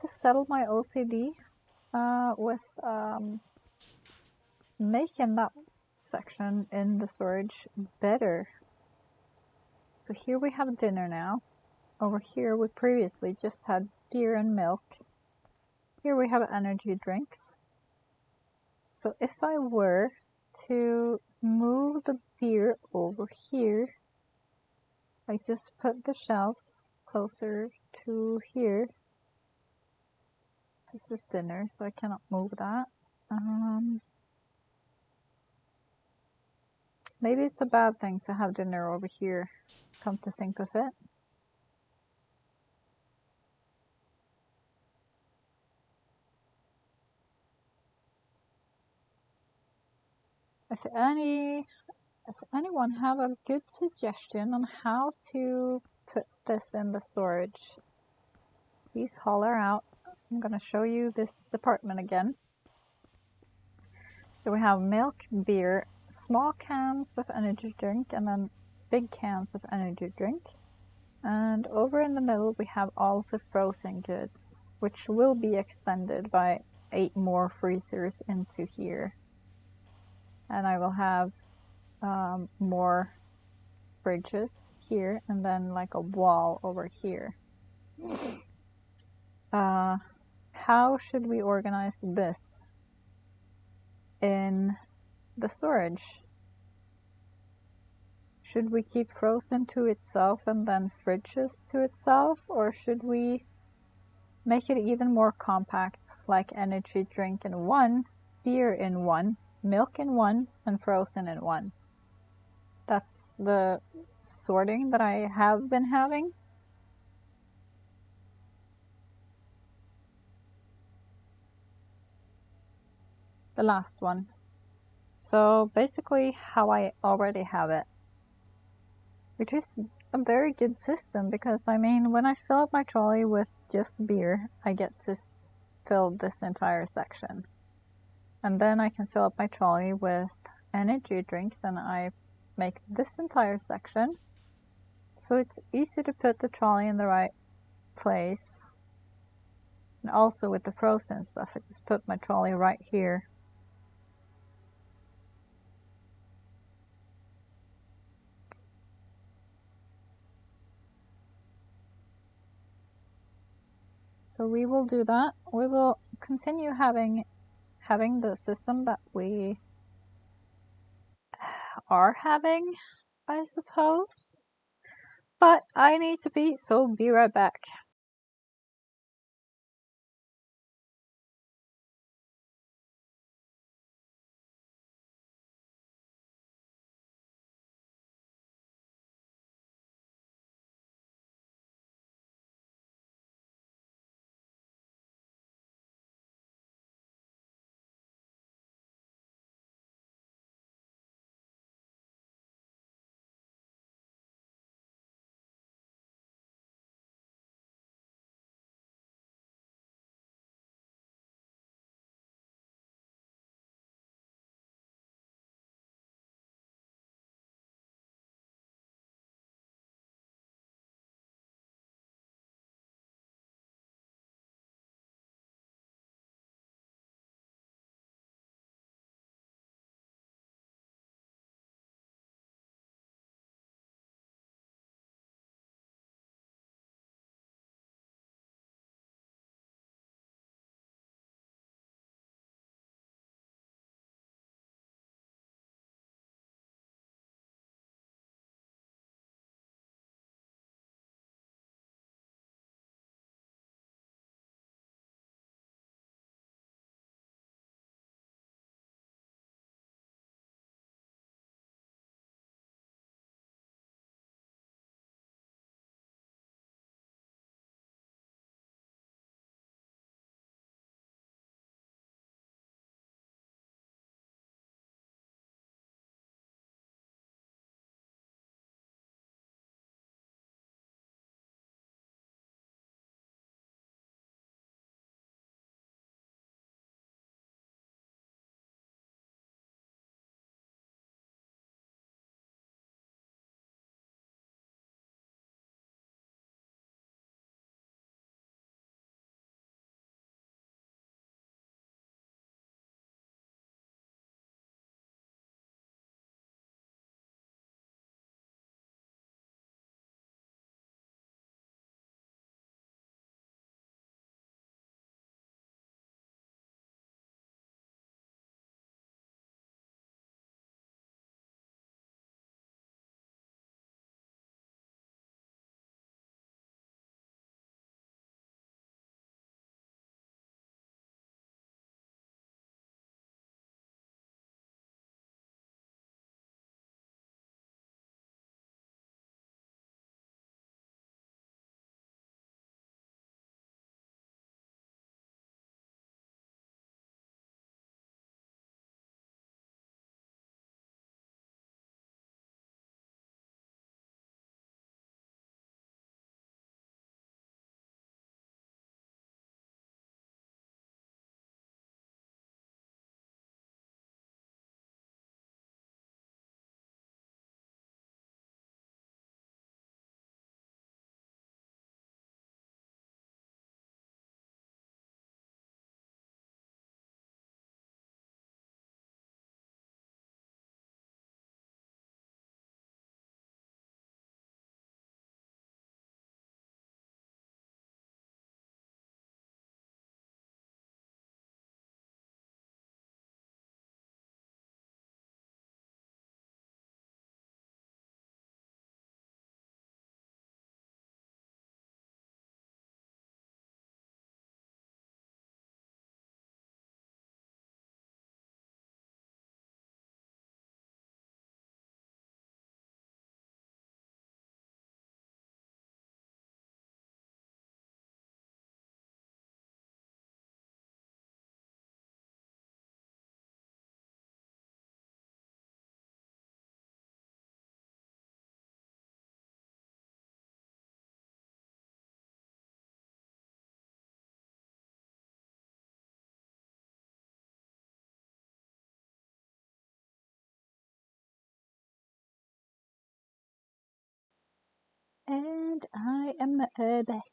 Speaker 1: settle my OCD with making that section in the storage better. So here we have dinner now. Over here we previously just had beer and milk. Here we have energy drinks. So if I were to move the beer over here, I just put the shelves closer to here. This is dinner, so I cannot move that. Maybe it's a bad thing to have dinner over here, come to think of it. If anyone have a good suggestion on how to put this in the storage, please holler out. I'm gonna show you this department again. So we have milk, beer, small cans of energy drink, and then big cans of energy drink. And over in the middle we have all of the frozen goods, which will be extended by 8 more freezers into here. And I will have more fridges here, and then like a wall over here. How should we organize this in the storage? Should we keep frozen to itself and then fridges to itself, or should we make it even more compact, like energy drink in one, beer in one, milk in one, and frozen in one? That's the sorting that I have been having. The last one. So basically how I already have it, which is a very good system, because I mean, when I fill up my trolley with just beer, I get to fill this entire section. And then I can fill up my trolley with energy drinks and I make this entire section. So it's easy to put the trolley in the right place. And also with the frozen stuff, I just put my trolley right here. So we will do that. We will continue having the system that we are having, I suppose. But I need to pee, so be right back. I am back.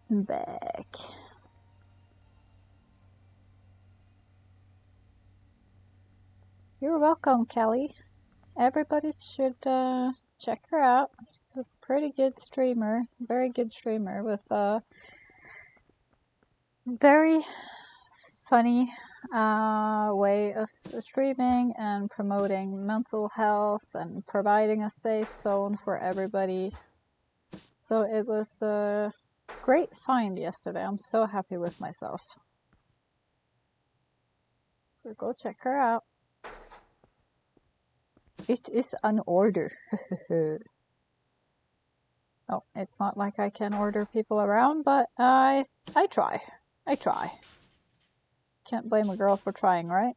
Speaker 1: Back. You're welcome, Kelly. Everybody should check her out. She's a pretty good streamer, very good streamer with a very funny way of streaming and promoting mental health and providing a safe zone for everybody. So it was a great find yesterday. I'm so happy with myself. So go check her out. It is an order. Oh, it's not like I can order people around, but I try. I try. Can't blame a girl for trying, right?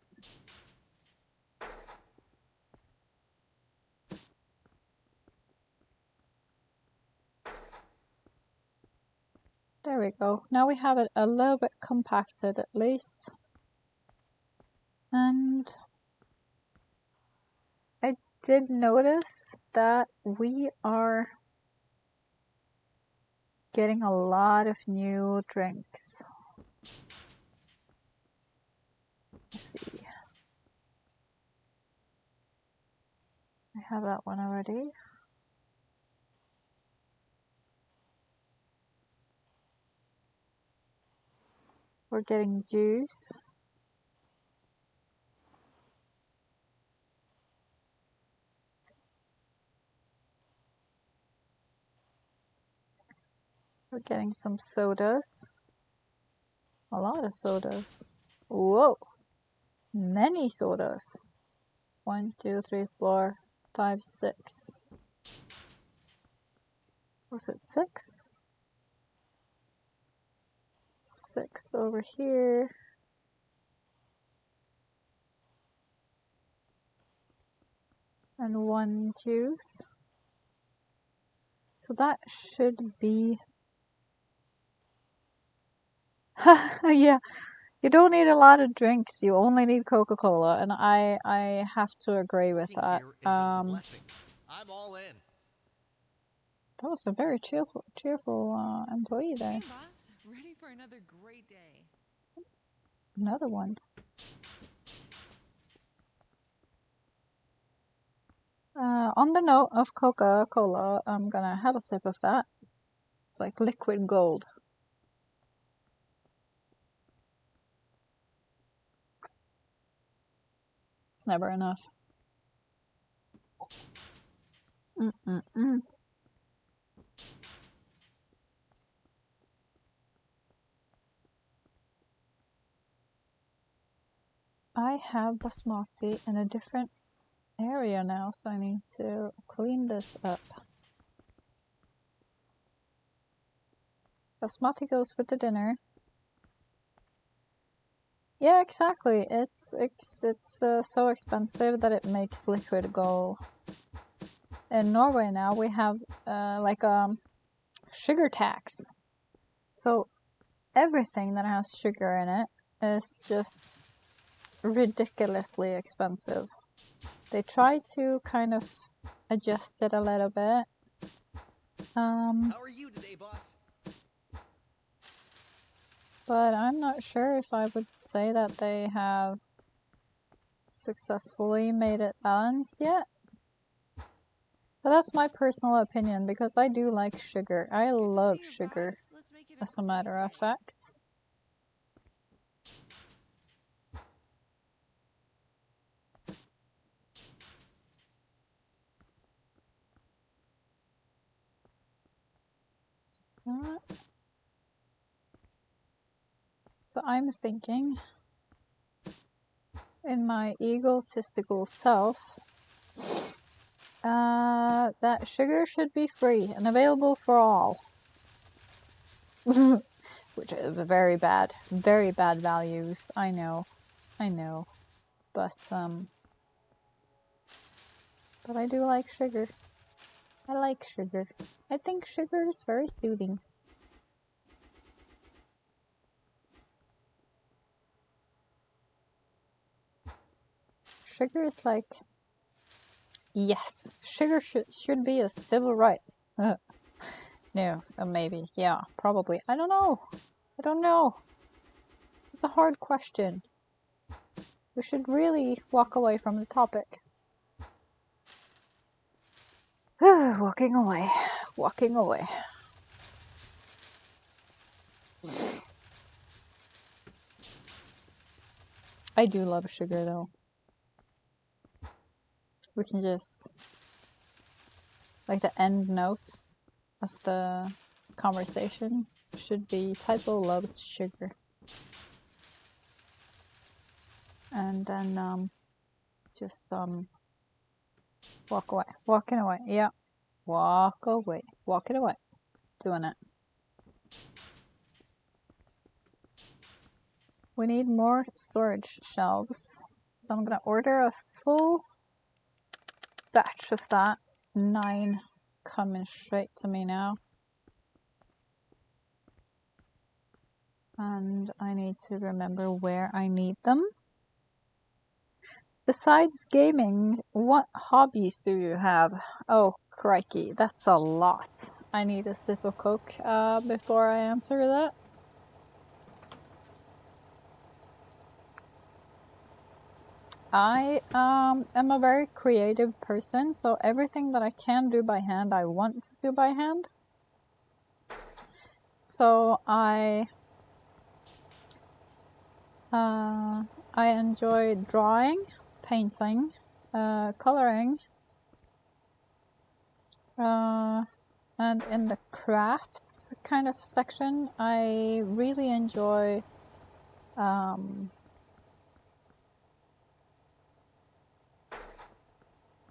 Speaker 1: There we go. Now we have it a little bit compacted at least. And I did notice that we are getting a lot of new drinks. Let's see. I have that one already. We're getting juice. We're getting some sodas. A lot of sodas. Whoa! Many sodas. 1, 2, 3, 4, 5, 6. Was it 6? 6 over here. And 1 juice. So that should be... Yeah, you don't need a lot of drinks, you only need Coca-Cola, and I have to agree with that.
Speaker 2: Here is a blessing. I'm all in.
Speaker 1: That was a very cheerful employee there.
Speaker 3: Hey, boss. Ready for another great day.
Speaker 1: Another one. On the note of Coca-Cola, I'm gonna have a sip of that. It's like liquid gold. It's never enough. I have basmati in a different area now, so I need to clean this up. Basmati goes with the dinner. Yeah, exactly. It's so expensive that it makes liquid gold. In Norway now we have like a sugar tax. So everything that has sugar in it is just ridiculously expensive. They try to kind of adjust it a little bit.
Speaker 2: How are you today, boss?
Speaker 1: But I'm not sure if I would say that they have successfully made it balanced yet. But that's my personal opinion, because I do like sugar. I love sugar, as a matter of fact. So I'm thinking, in my egotistical self, that sugar should be free and available for all. Which is very bad values, I know. But I do like sugar. I like sugar. I think sugar is very soothing. Sugar is like... Yes, sugar should be a civil right. No, maybe. Yeah, probably. I don't know. I don't know. It's a hard question. We should really walk away from the topic. Walking away. Walking away. I do love sugar though. We can just... like the end note of the conversation should be Typo loves sugar. And then just walk away. Walking away. Yeah. Walk away. Walking away. Doing it. We need more storage shelves. So I'm gonna order a full batch of that. 9 coming straight to me now. And I need to remember where I need them. Besides gaming, what hobbies do you have? Oh, crikey, that's a lot. I need a sip of Coke before I answer that. I am a very creative person, so everything that I can do by hand, I want to do by hand. So I enjoy drawing, painting, coloring, and in the crafts kind of section, I really enjoy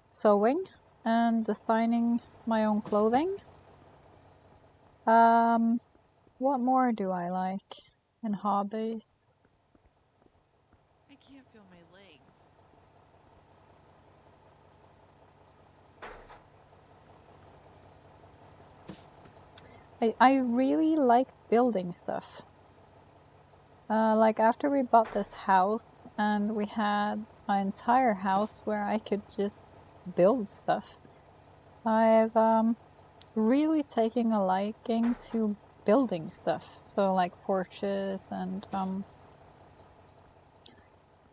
Speaker 1: sewing and designing my own clothing. What more do I like in hobbies?
Speaker 3: I can't feel my legs.
Speaker 1: I really like building stuff. Like after we bought this house and we had my entire house where I could just build stuff, I've really taken a liking to building stuff. So like porches and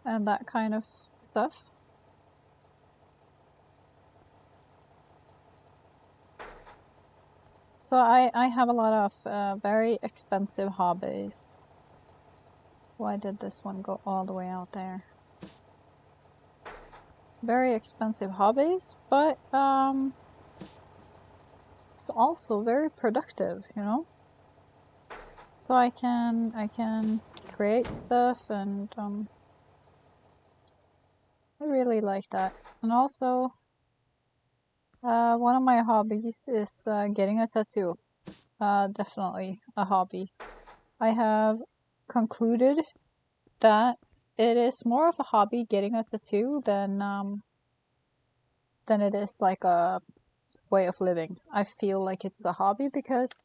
Speaker 1: that kind of stuff. So I have a lot of very expensive hobbies. Why did this one go all the way out there? Very expensive hobbies, but it's also very productive, you know? So I can create stuff, and I really like that. And also one of my hobbies is getting a tattoo. Definitely a hobby. I have concluded that it is more of a hobby getting a tattoo than it is like a way of living. I feel like it's a hobby because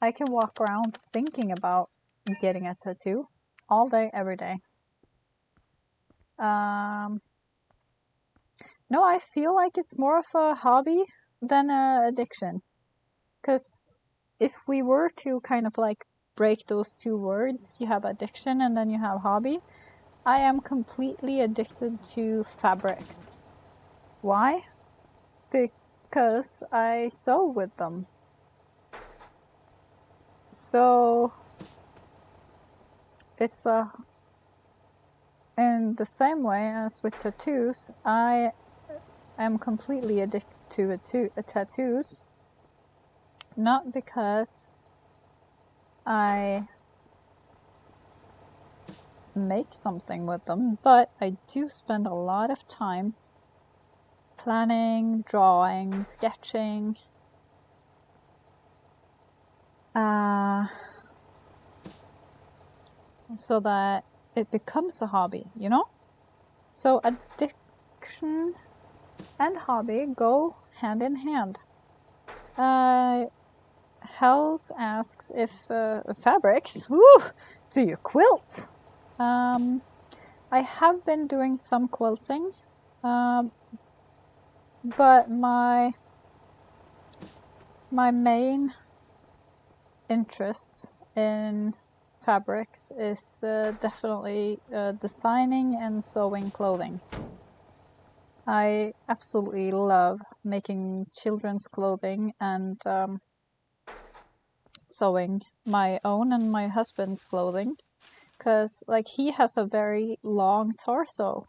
Speaker 1: I can walk around thinking about getting a tattoo all day, every day. No, I feel like it's more of a hobby than an addiction. Because if we were to kind of like break those two words, you have addiction and then you have hobby. I am completely addicted to fabrics. Why? Because I sew with them. So it's in the same way as with tattoos, I am completely addicted to tattoos. Not because I make something with them, but I do spend a lot of time planning, drawing, sketching, so that it becomes a hobby, you know? So addiction and hobby go hand in hand. Hells asks if fabrics, do you quilt? I have been doing some quilting, but my main interest in fabrics is definitely designing and sewing clothing. I absolutely love making children's clothing and sewing my own and my husband's clothing, because like he has a very long torso.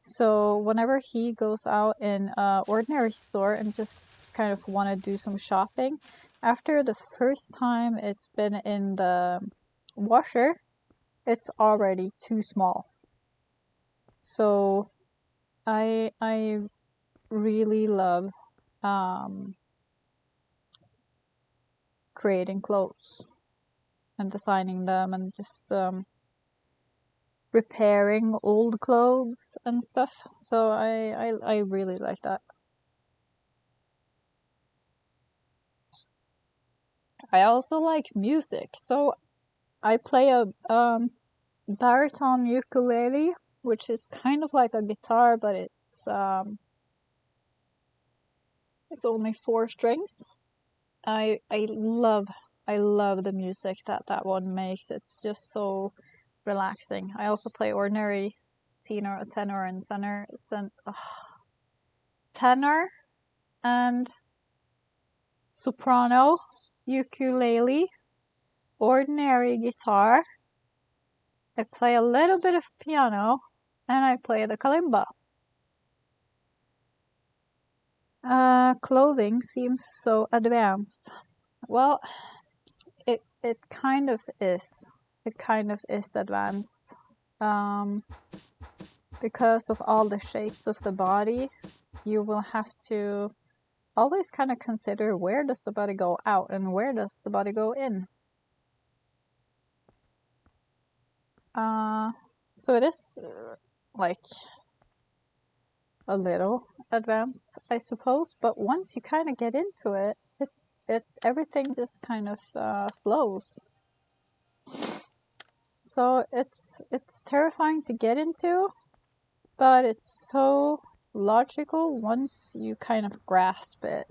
Speaker 1: So whenever he goes out in an ordinary store and just kind of want to do some shopping, after the first time it's been in the washer, it's already too small. So I really love creating clothes and designing them and just repairing old clothes and stuff. So I really like that. I also like music, so I play a baritone ukulele, which is kind of like a guitar, but it's only 4 strings. I love the music that one makes. It's just so relaxing. I also play ordinary tenor and tenor and soprano, ukulele, ordinary guitar. I play a little bit of piano, and I play the kalimba. Clothing seems so advanced. Well, it kind of is. It kind of is advanced. Because of all the shapes of the body, you will have to always kind of consider, where does the body go out and where does the body go in? So it is like a little advanced, I suppose, but once you kind of get into it, everything just kind of flows. So it's terrifying to get into, but it's so logical once you kind of grasp it.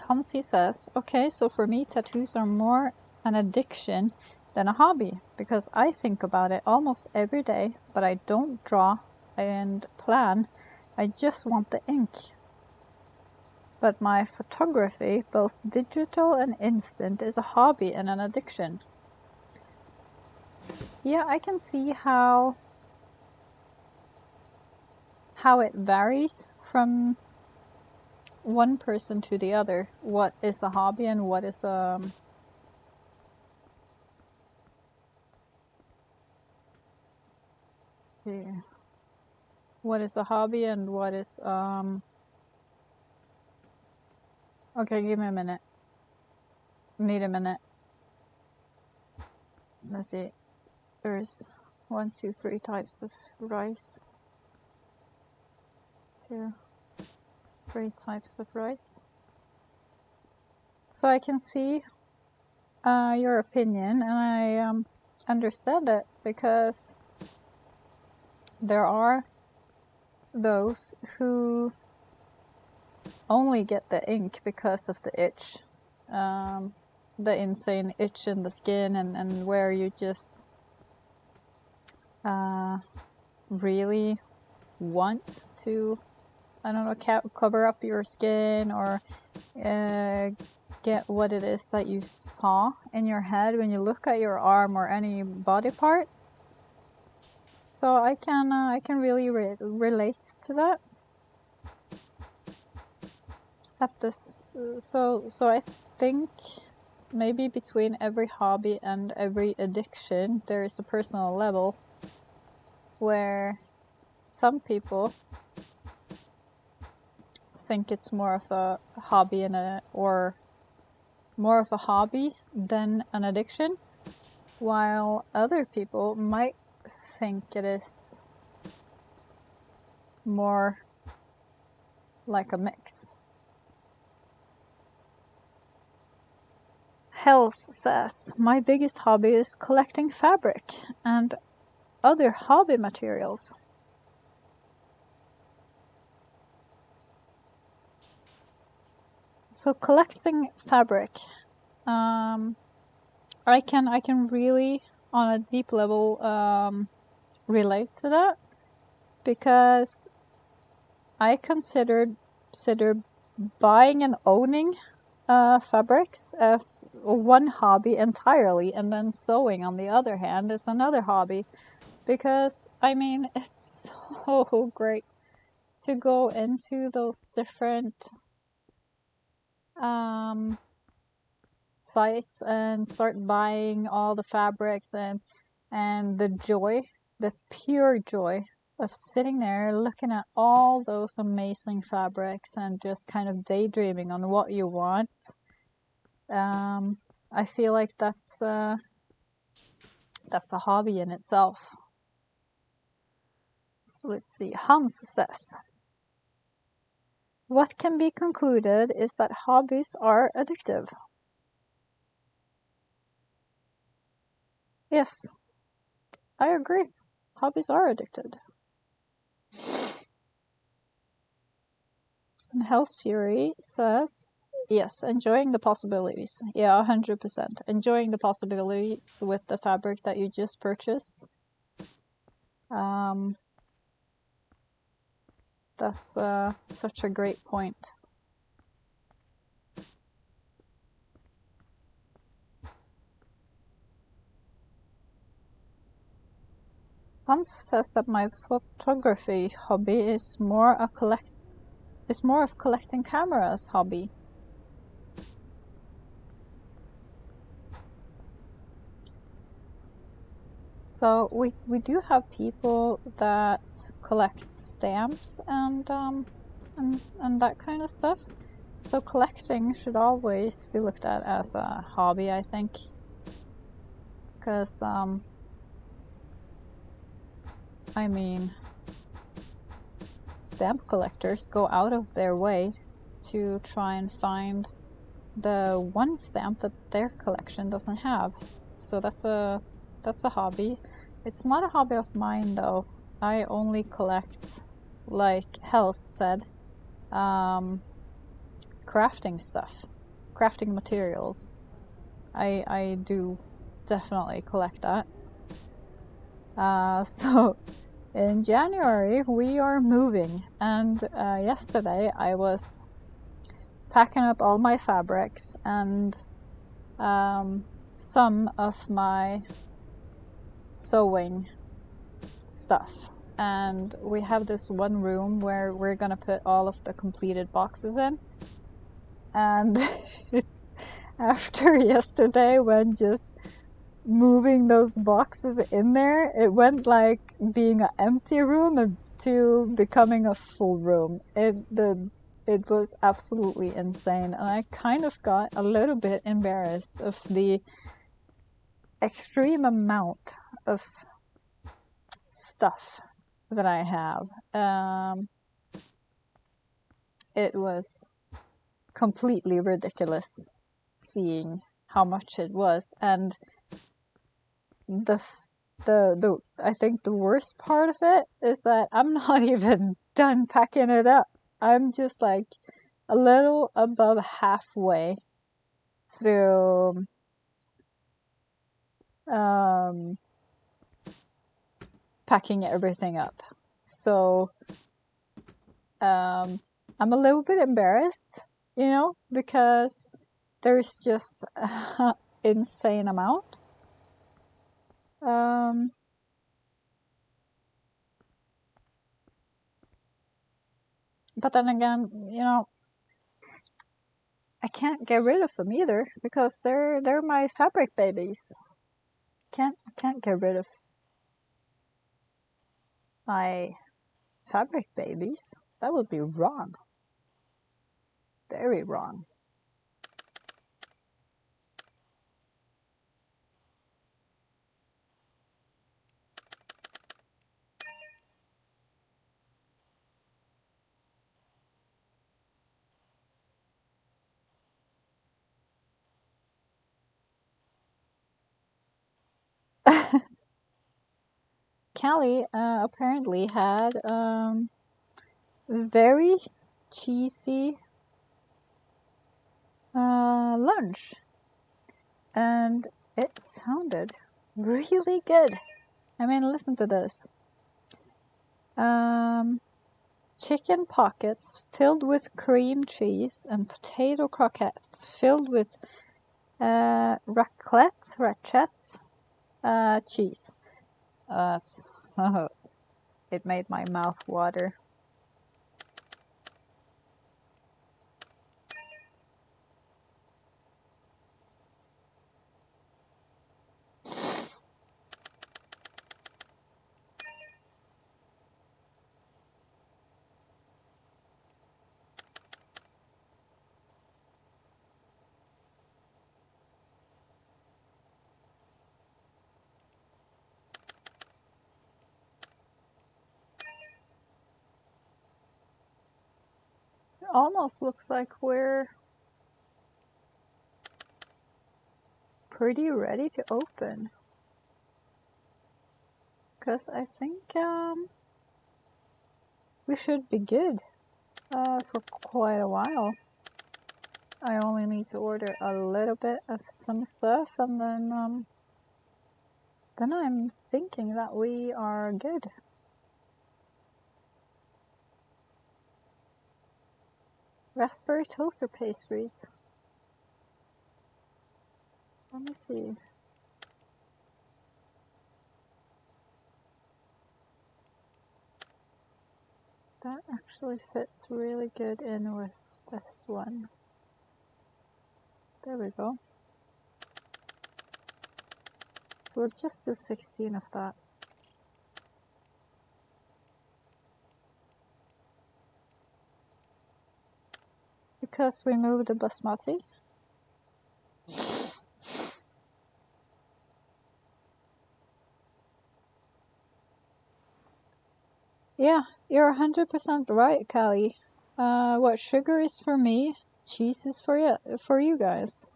Speaker 1: Hansi says, okay, so for me tattoos are more an addiction than a hobby, because I think about it almost every day, but I don't draw and plan. I just want the ink. But my photography, both digital and instant, is a hobby and an addiction. Yeah, I can see how it varies from one person to the other. What is a hobby and what is what is a hobby and what is okay, give me a minute. Need a minute. Let's see. There's 1, 2, 3 types of rice. 2, 3 types of rice. So I can see your opinion, and I understand it, because there are those who only get the ink because of the itch, the insane itch in the skin, and where you just really want to, I don't know, cover up your skin or get what it is that you saw in your head when you look at your arm or any body part. So I can really relate to that. So I think maybe between every hobby and every addiction there is a personal level where some people think it's more of a hobby or more of a hobby than an addiction, while other people might think it is more like a mix. Hells says, my biggest hobby is collecting fabric and other hobby materials. So collecting fabric, I can really, on a deep level, relate to that, because I consider buying and owning fabrics as one hobby entirely, and then sewing, on the other hand, is another hobby. Because, I mean, it's so great to go into those different sites and start buying all the fabrics, and the joy, the pure joy of sitting there looking at all those amazing fabrics and just kind of daydreaming on what you want. I feel like that's a hobby in itself. So let's see. Hans says, what can be concluded is that hobbies are addictive. Yes, I agree. Hobbies are addicted. And Hell's Fury says, yes, enjoying the possibilities. Yeah, 100%. Enjoying the possibilities with the fabric that you just purchased. That's such a great point. Hans says that my photography hobby is more of collecting cameras hobby. So we do have people that collect stamps and that kind of stuff. So collecting should always be looked at as a hobby, I think, because I mean, stamp collectors go out of their way to try and find the one stamp that their collection doesn't have. So that's a hobby. It's not a hobby of mine though. I only collect, like Health said, crafting stuff, crafting materials. I do definitely collect that. So in January we are moving, and yesterday I was packing up all my fabrics and some of my sewing stuff, and we have this one room where we're gonna put all of the completed boxes in, and after yesterday, when just moving those boxes in there, it went like being an empty room to becoming a full room. It was absolutely insane, and I kind of got a little bit embarrassed of the extreme amount of stuff that I have. It was completely ridiculous seeing how much it was, and I think the worst part of it is that I'm not even done packing it up. I'm just like a little above halfway through packing everything up. So I'm a little bit embarrassed, because there's just an insane amount. But then again, I can't get rid of them either, because they're my fabric babies. Can't get rid of my fabric babies. That would be wrong. Very wrong. Callie apparently had very cheesy lunch, and it sounded really good. I mean, listen to this. Chicken pockets filled with cream cheese and potato croquettes filled with raclette cheese. It made my mouth water. It almost looks like we're pretty ready to open. Because I think we should be good for quite a while. I only need to order a little bit of some stuff, and then I'm thinking that we are good. Raspberry toaster pastries. Let me see. That actually fits really good in with this one. There we go. So we'll just do 16 of that. Because we moved the basmati. Yeah, you're 100% right, Callie. What sugar is for me, cheese is for you guys.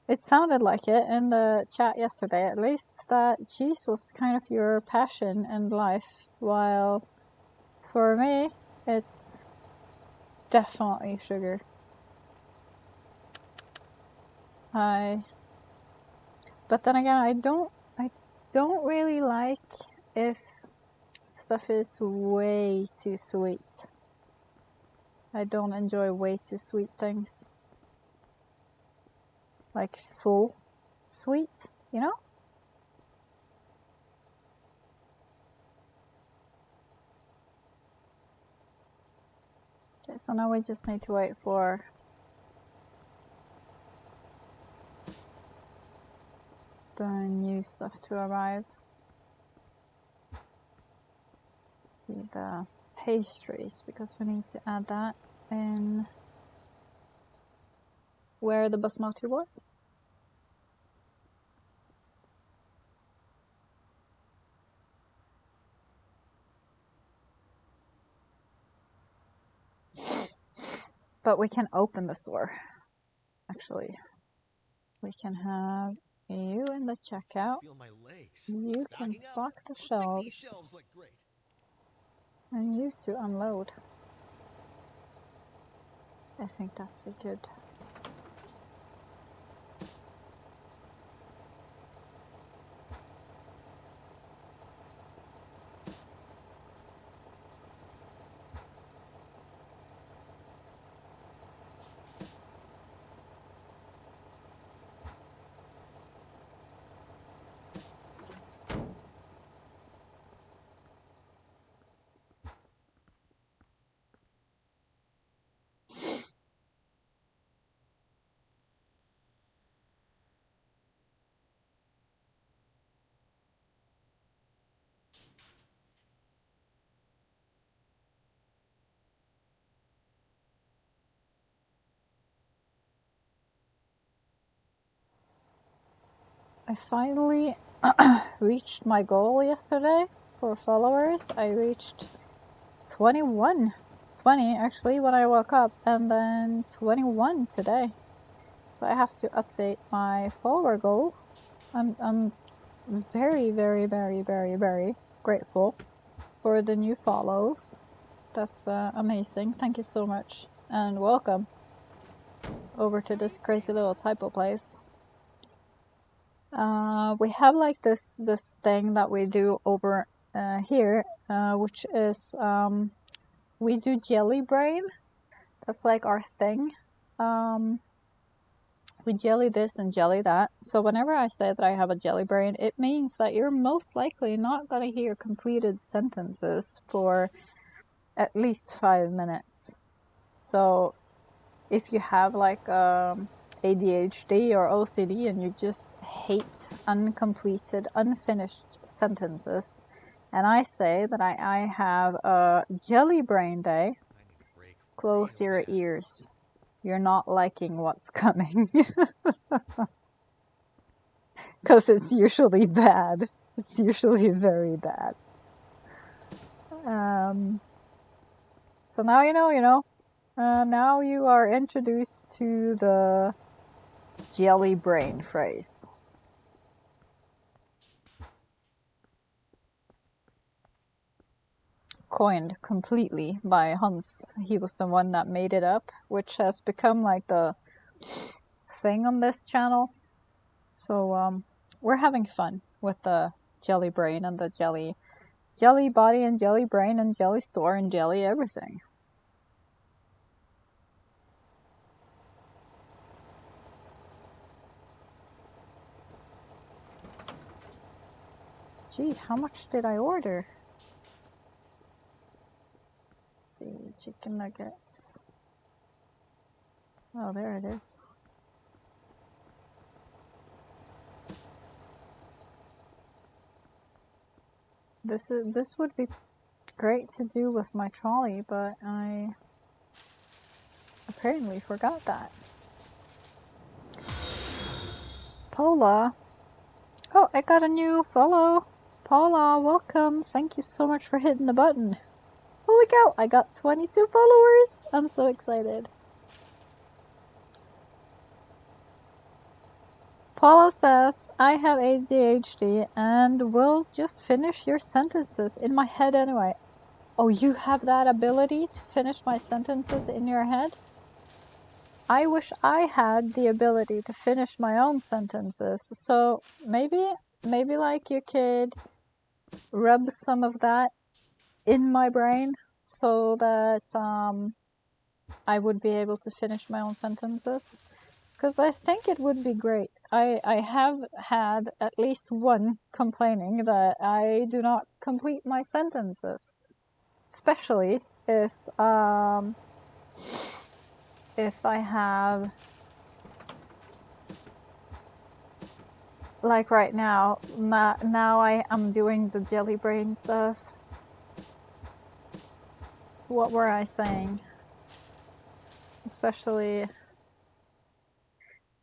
Speaker 1: It sounded like it in the chat yesterday, at least, that cheese was kind of your passion in life, while for me, it's definitely sugar. But then again, I don't really like if stuff is way too sweet. I don't enjoy way too sweet things. Like full sweet, you know? Okay, so now we just need to wait for the new stuff to arrive. The pastries, because we need to add that in where the basmati was. But we can open the store. Actually, we can have you in the checkout.
Speaker 2: Feel my legs.
Speaker 1: You can
Speaker 2: Stocking up.
Speaker 1: stock the
Speaker 2: Let's make
Speaker 1: shelves.
Speaker 2: these shelves look great.
Speaker 1: And you to unload. I think that's a good. I finally reached my goal yesterday for followers. I reached 20 actually when I woke up, and then 21 today. So I have to update my follower goal. I'm very, very, very, very, very grateful for the new follows. That's amazing. Thank you so much. And welcome over to this crazy little typo place. We have like this thing that we do over here, which is we do jelly brain. That's like our thing. We jelly this and jelly that. So whenever I say that I have a jelly brain, it means that you're most likely not going to hear completed sentences for at least 5 minutes. So if you have like ADHD or OCD and you just hate uncompleted, unfinished sentences, and I say that I have a jelly brain day,
Speaker 2: I need a break.
Speaker 1: close
Speaker 2: Real
Speaker 1: your
Speaker 2: bad.
Speaker 1: ears. You're not liking what's coming. Because it's usually bad. It's usually very bad. So now you know. Now you are introduced to the jelly brain phrase. Coined completely by Hans. He was the one that made it up, which has become like the thing on this channel. So we're having fun with the jelly brain and the jelly body and jelly brain and jelly store and jelly everything. Gee, how much did I order? Let's see, chicken nuggets. Oh, there it is. This would be great to do with my trolley, but I apparently forgot that. Paula. Oh, I got a new follow. Paula, welcome. Thank you so much for hitting the button. Holy cow, I got 22 followers. I'm so excited. Paula says, I have ADHD and will just finish your sentences in my head anyway. Oh, you have that ability to finish my sentences in your head? I wish I had the ability to finish my own sentences. So maybe like you could rub some of that in my brain so that I would be able to finish my own sentences. Because I think it would be great. I have had at least one complaining that I do not complete my sentences. Especially if I have, like right now I am doing the jelly brain stuff. What were I saying? Especially,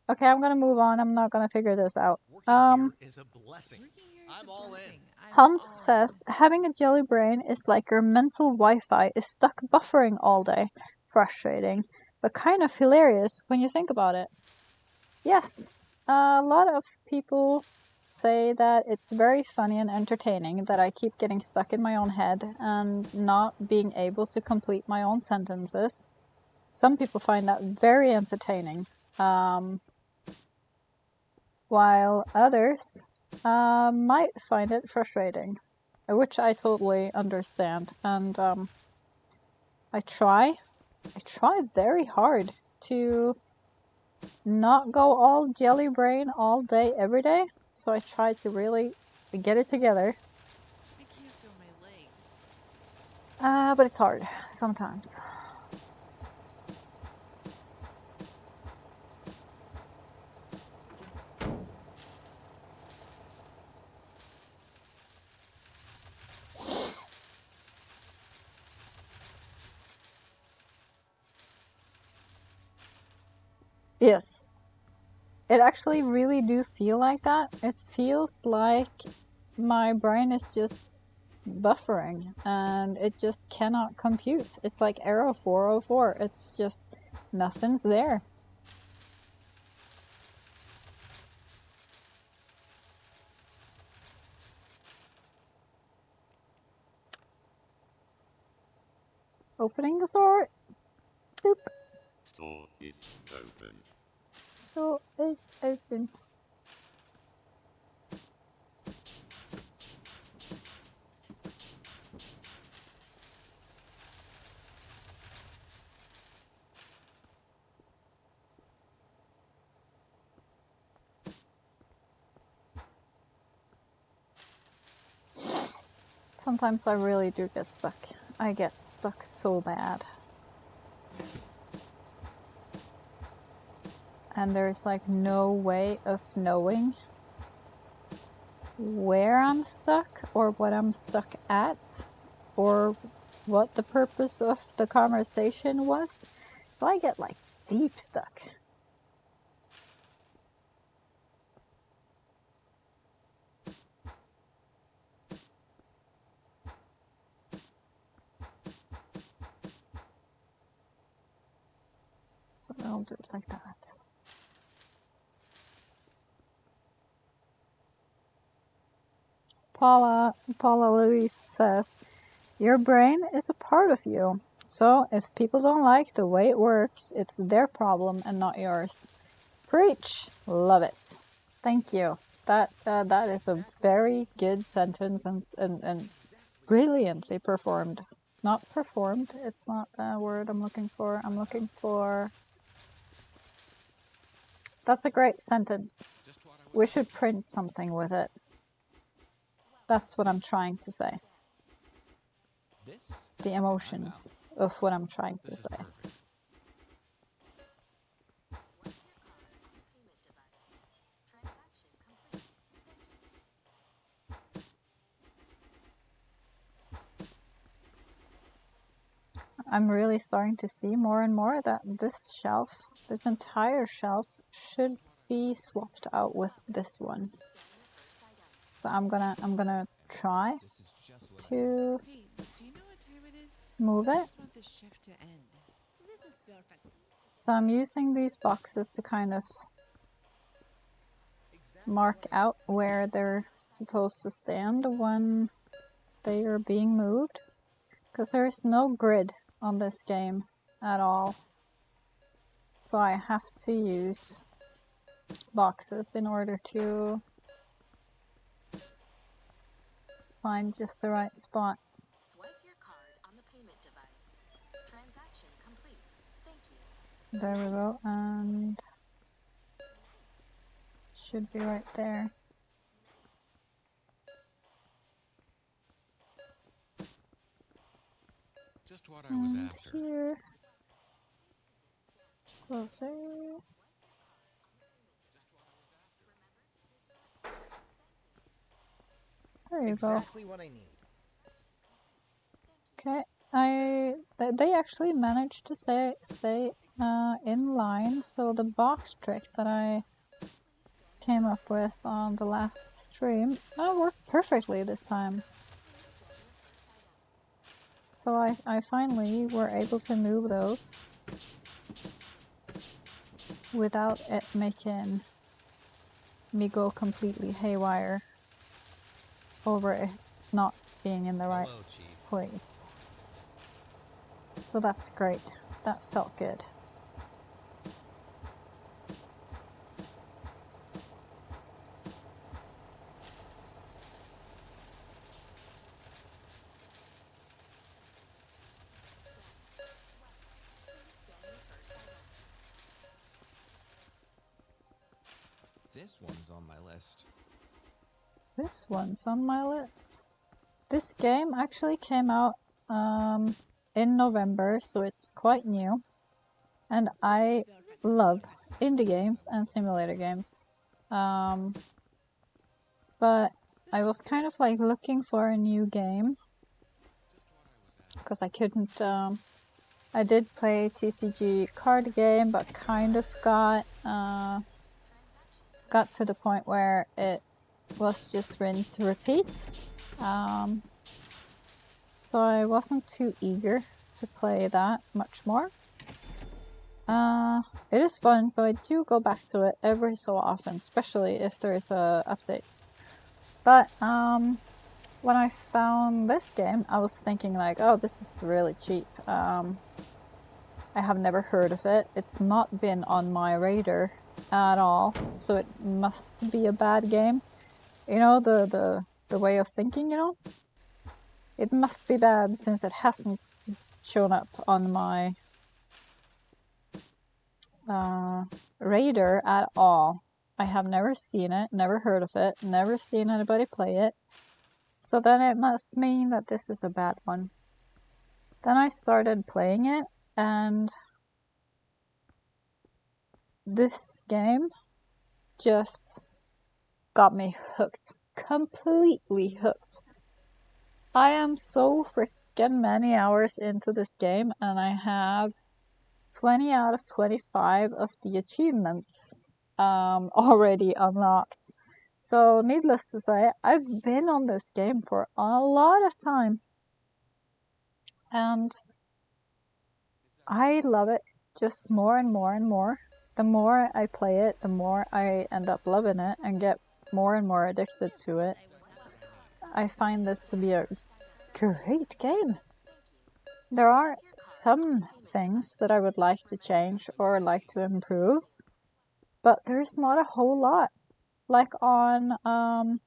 Speaker 1: okay, I'm gonna move on. I'm not gonna figure this out.
Speaker 2: Working here is a blessing.
Speaker 3: Working here is
Speaker 2: I'm
Speaker 3: a
Speaker 2: all in.
Speaker 3: blessing. I'm
Speaker 1: Hans
Speaker 3: all in.
Speaker 1: says, having a jelly brain is like your mental Wi-Fi is stuck buffering all day. Frustrating, but kind of hilarious when you think about it. Yes, a lot of people say that it's very funny and entertaining that I keep getting stuck in my own head and not being able to complete my own sentences. Some people find that very entertaining, while others might find it frustrating, which I totally understand. And I try very hard to not go all jelly brain all day, every day. So I try to really get it together.
Speaker 3: I can't feel my legs.
Speaker 1: But it's hard sometimes. Yes. It actually really do feel like that. It feels like my brain is just buffering and it just cannot compute. It's like error 404. It's just nothing's there. opening the store. Boop.
Speaker 4: Store is open.
Speaker 1: Store is open. Sometimes I really do get stuck. I get stuck so bad. And there's like no way of knowing where I'm stuck or what I'm stuck at or what the purpose of the conversation was. So I get like deep stuck. So I'll do it like that. Paula Louise says, your brain is a part of you. So if people don't like the way it works, it's their problem and not yours. Preach! Love it. Thank you. That is a very good sentence and brilliantly performed. Not performed, it's not a word I'm looking for. I'm looking for... That's a great sentence. We should print something with it. That's what I'm trying to say. The emotions of what I'm trying to say. I'm really starting to see more and more that this shelf, this entire shelf, should be swapped out with this one. So I'm gonna try to
Speaker 3: Hey, do you know what time it is?
Speaker 1: move
Speaker 3: I
Speaker 1: it.
Speaker 3: just want this shift to end.
Speaker 5: This is perfect.
Speaker 1: So I'm using these boxes to kind of mark out where they're supposed to stand when they are being moved. Because there's no grid on this game at all. So I have to use boxes in order to find just the right spot.
Speaker 5: Swipe your card on the payment device. Transaction complete. Thank you.
Speaker 1: There we go, and should be right there.
Speaker 6: Just what I was
Speaker 1: And
Speaker 6: after.
Speaker 1: here. Closer. There you go.
Speaker 2: Exactly what I need.
Speaker 1: Okay, they actually managed to stay in line, so the box trick that I came up with on the last stream worked perfectly this time. So I finally were able to move those without it making me go completely haywire over it not being in the right
Speaker 2: Hello, Chief.
Speaker 1: place. So that's great. That felt good.
Speaker 6: This one's on my list.
Speaker 1: This one's on my list. This game actually came out in November, so it's quite new. And I love indie games and simulator games. But I was kind of like looking for a new game because I couldn't. I did play TCG card game, but kind of got to the point where it was just rinse repeat. So I wasn't too eager to play that much more. It is fun, so I do go back to it every so often, especially if there is a update. But when I found this game, I was thinking like, oh, this is really cheap. I have never heard of it. It's not been on my radar at all, so it must be a bad game. You know, the way of thinking, you know? It must be bad since it hasn't shown up on my radar at all. I have never seen it, never heard of it, never seen anybody play it. So then it must mean that this is a bad one. Then I started playing it, and this game just got me hooked. Completely hooked. I am so freaking many hours into this game, and I have 20 out of 25 of the achievements already unlocked. So needless to say, I've been on this game for a lot of time, and I love it just more and more and more. The more I play it, the more I end up loving it and get more and more addicted to it. I find this to be a great game. There are some things that I would like to change or like to improve, but there's not a whole lot. Like on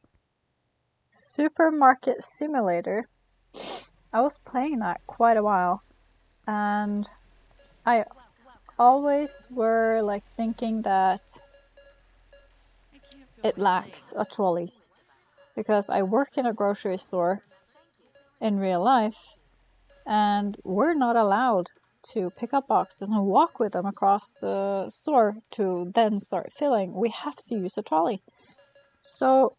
Speaker 1: Supermarket Simulator, I was playing that quite a while, and I always were like thinking that it lacks a trolley, because I work in a grocery store in real life, and we're not allowed to pick up boxes and walk with them across the store to then start filling. We have to use a trolley. So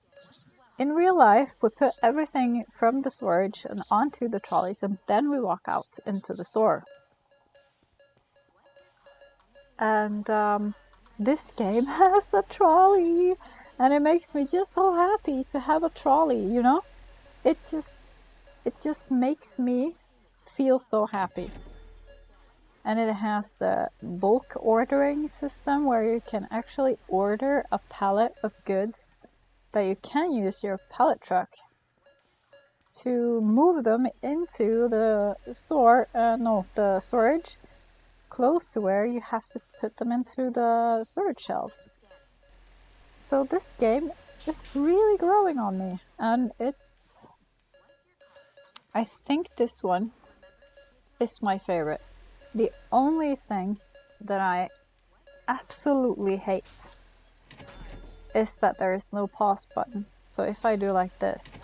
Speaker 1: in real life, we put everything from the storage and onto the trolleys, and then we walk out into the store. And this game has a trolley, and it makes me just so happy to have a trolley, you know? It just makes me feel so happy. And it has the bulk ordering system where you can actually order a pallet of goods that you can use your pallet truck to move them into the store, the storage, close to where you have to put them into the storage shelves. So this game is really growing on me, and I think this one is my favorite. The only thing that I absolutely hate is that there is no pause button. So if I do like this,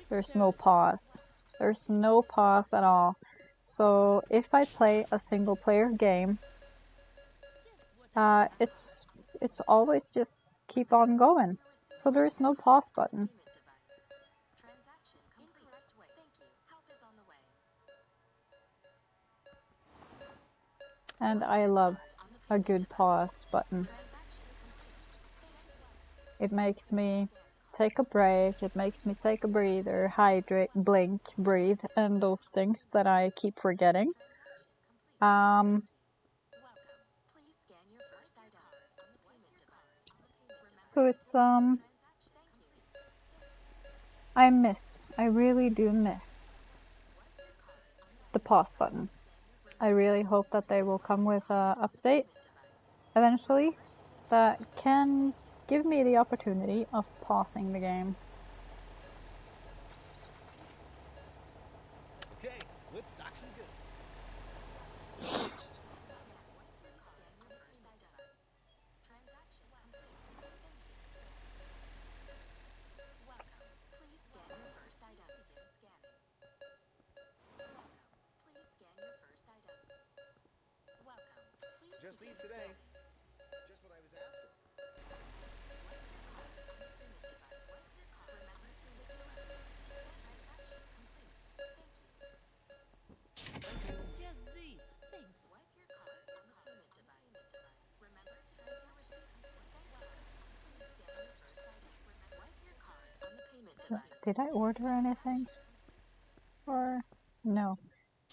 Speaker 1: there's no pause. There's no pause at all. So if I play a single player game, it's always just keep on going. So there is no pause button. And I love a good pause button. It makes me take a break, it makes me take a breather, hydrate, blink, breathe, and those things that I keep forgetting. So it's I really do miss the pause button. I really hope that they will come with an update eventually that can give me the opportunity of pausing the game.
Speaker 2: Okay, let's stock some goods. Just these today. Just what I was after.
Speaker 5: Just these. Thanks. Swipe your card on the payment device. Remember to type your receipt and swipe it. Please scan your first item. Swipe your card on the payment device.
Speaker 1: Did I order anything? Or no?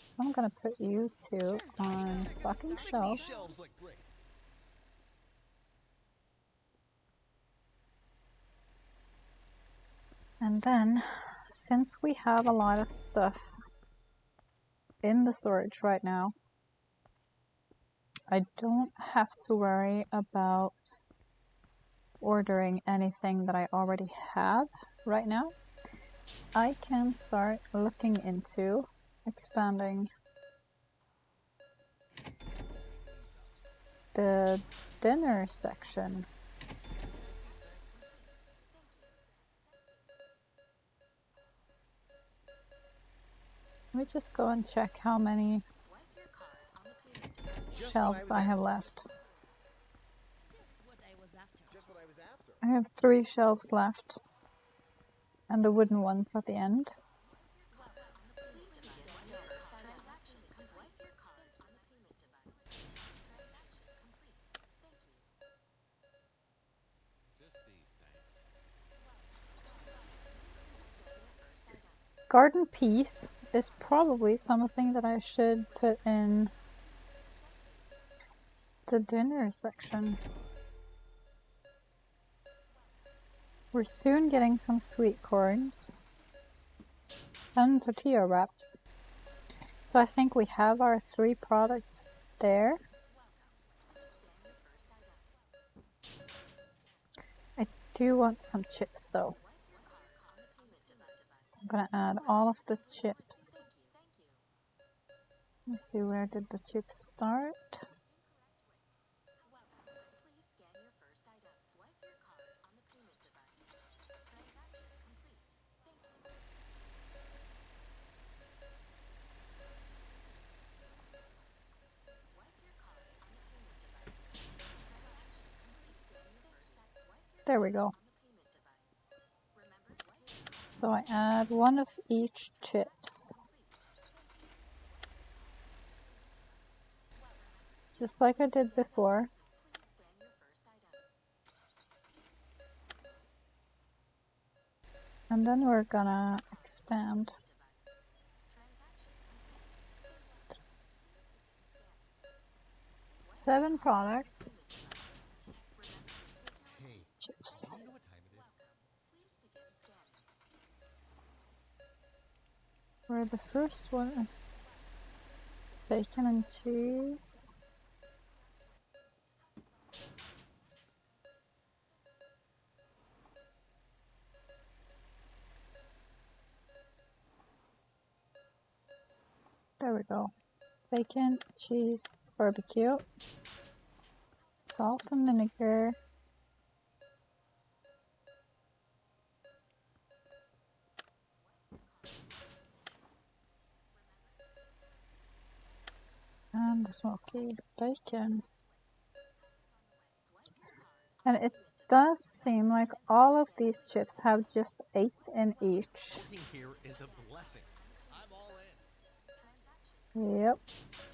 Speaker 1: So I'm gonna put you two on stocking shelves.
Speaker 2: Shelves look great.
Speaker 1: And then since we have a lot of stuff in the storage right now, I don't have to worry about ordering anything that I already have right now. I can start looking into expanding the dinner section. Let me just go and check how many
Speaker 5: Swipe your card on the payment device.
Speaker 2: Just
Speaker 1: shelves I have left.
Speaker 5: Just what I was after.
Speaker 2: Just what I was after.
Speaker 1: I have 3 shelves left, and the wooden ones at the end.
Speaker 5: Please begin scanning your first transaction. Swipe your card on the payment device. Transaction complete. Thank you.
Speaker 6: Just these, thanks.
Speaker 5: Scan your first item.
Speaker 1: Garden peas is probably something that I should put in the dinner section. We're soon getting some sweet corns and tortilla wraps. So I think we have our 3 products there. I do want some chips though. So I'm gonna add all of the chips. Let's see, where did the chips start?
Speaker 5: Please scan your first item. Swipe your card on the payment device. Transaction complete. Thank you. Swipe your card on the payment device. Transaction complete. Scan your first item. Swipe your
Speaker 1: There we go.
Speaker 5: on the payment device. Remember to take
Speaker 1: So I add 1 of each chips. Just like I did before.
Speaker 5: Please scan your first item.
Speaker 1: And then we're gonna expand.
Speaker 5: Transaction complete.
Speaker 1: 7 products.
Speaker 2: Hey,
Speaker 1: Chips.
Speaker 2: do you know what time it is?
Speaker 5: Please begin scanning.
Speaker 1: Where the first one is bacon and cheese. There we go. Bacon, cheese, barbecue, salt and vinegar, and the smoky bacon. And it does seem like all of these chips have just 8 in each.
Speaker 2: Working here is a blessing. I'm all in.
Speaker 1: Yep,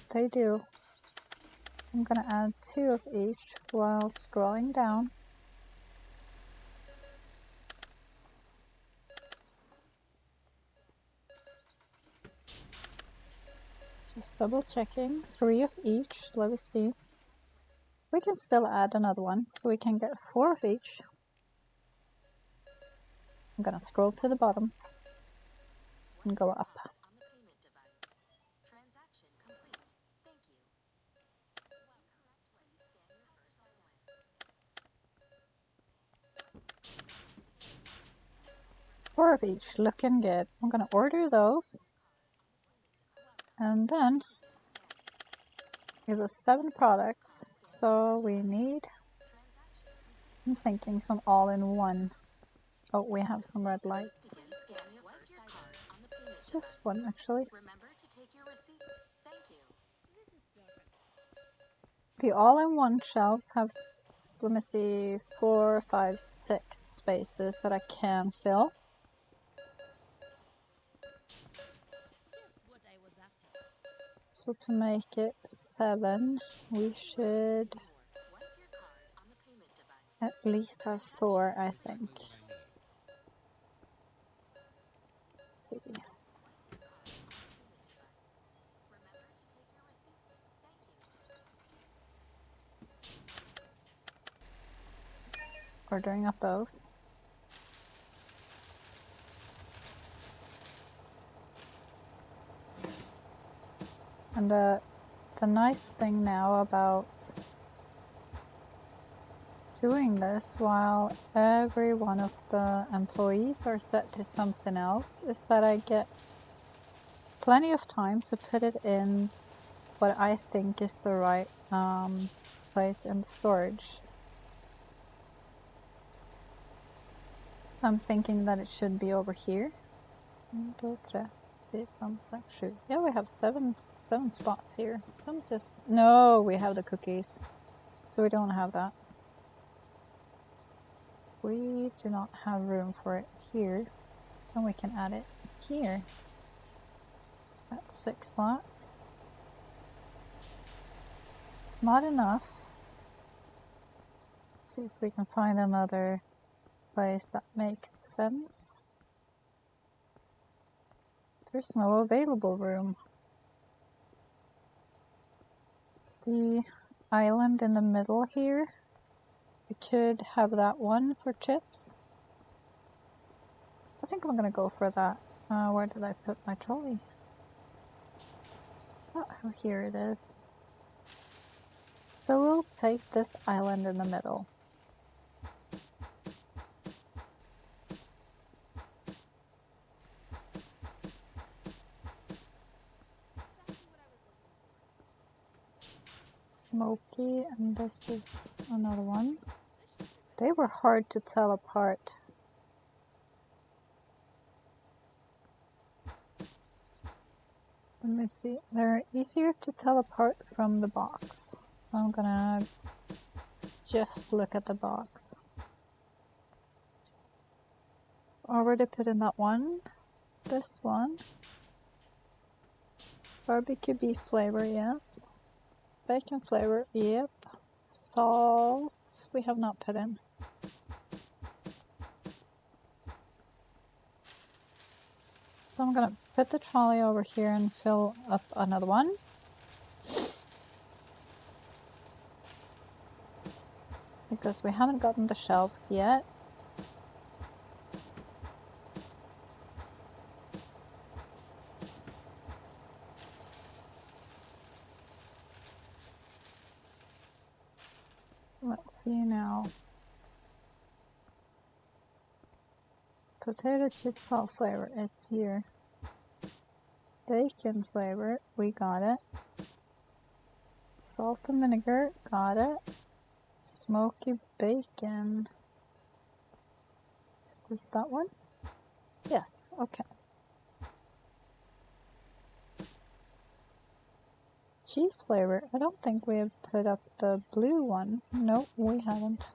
Speaker 1: they do. So I'm gonna add 2 of each while scrolling down. Just double checking, 3 of each. Let me see. We can still add another one, so we can get 4 of each. I'm gonna scroll to the bottom and go up.
Speaker 5: On the payment device. Transaction complete. Thank you. Please scan your first item.
Speaker 1: 4 of each, looking good. I'm gonna order those. And then it was 7 products, so we need, I'm thinking some all-in-one. Oh, we have some red lights.
Speaker 5: Please scan your first item on the payment
Speaker 1: It's just 1 actually.
Speaker 5: Remember to take your receipt. Thank you.
Speaker 1: The all-in-one shelves have, let me see, 4, 5, 6 spaces that I can fill.
Speaker 5: Just what I was after.
Speaker 1: So to make it 7, we should
Speaker 5: Swipe your card on the payment device.
Speaker 1: at least have 4, I think.
Speaker 6: Exactly what I need.
Speaker 1: Let's see.
Speaker 5: Remember to take your receipt. Thank you.
Speaker 1: Ordering up those. And the nice thing now about doing this while every one of the employees are set to something else is that I get plenty of time to put it in what I think is the right place in the storage. So I'm thinking that it should be over here. 1, 2, 3, 4, 5, 6, 7. Yeah, we have seven spots here. Some just... No, we have the cookies. So we don't have that. We do not have room for it here. Then we can add it here. That's 6 slots. It's not enough. Let's see if we can find another place that makes sense. There's no available room. It's the island in the middle here. We could have that one for chips. I think I'm gonna go for that. Where did I put my trolley? Oh, here it is. So we'll take this island in the middle. Smoky, and this is another one. They were hard to tell apart. Let me see. They're easier to tell apart from the box. So I'm gonna just look at the box. Already put in that one. This one. Barbecue beef flavor, yes. Bacon flavor, yep. Salt, we have not put in. So I'm gonna put the trolley over here and fill up another one. Because we haven't gotten the shelves yet. Let's see now. Potato chip salt flavor, it's here. Bacon flavor, we got it. Salt and vinegar, got it. Smoky bacon. Is this that one? Yes, okay. Cheese flavor, I don't think we have put up the blue one. Nope, we haven't.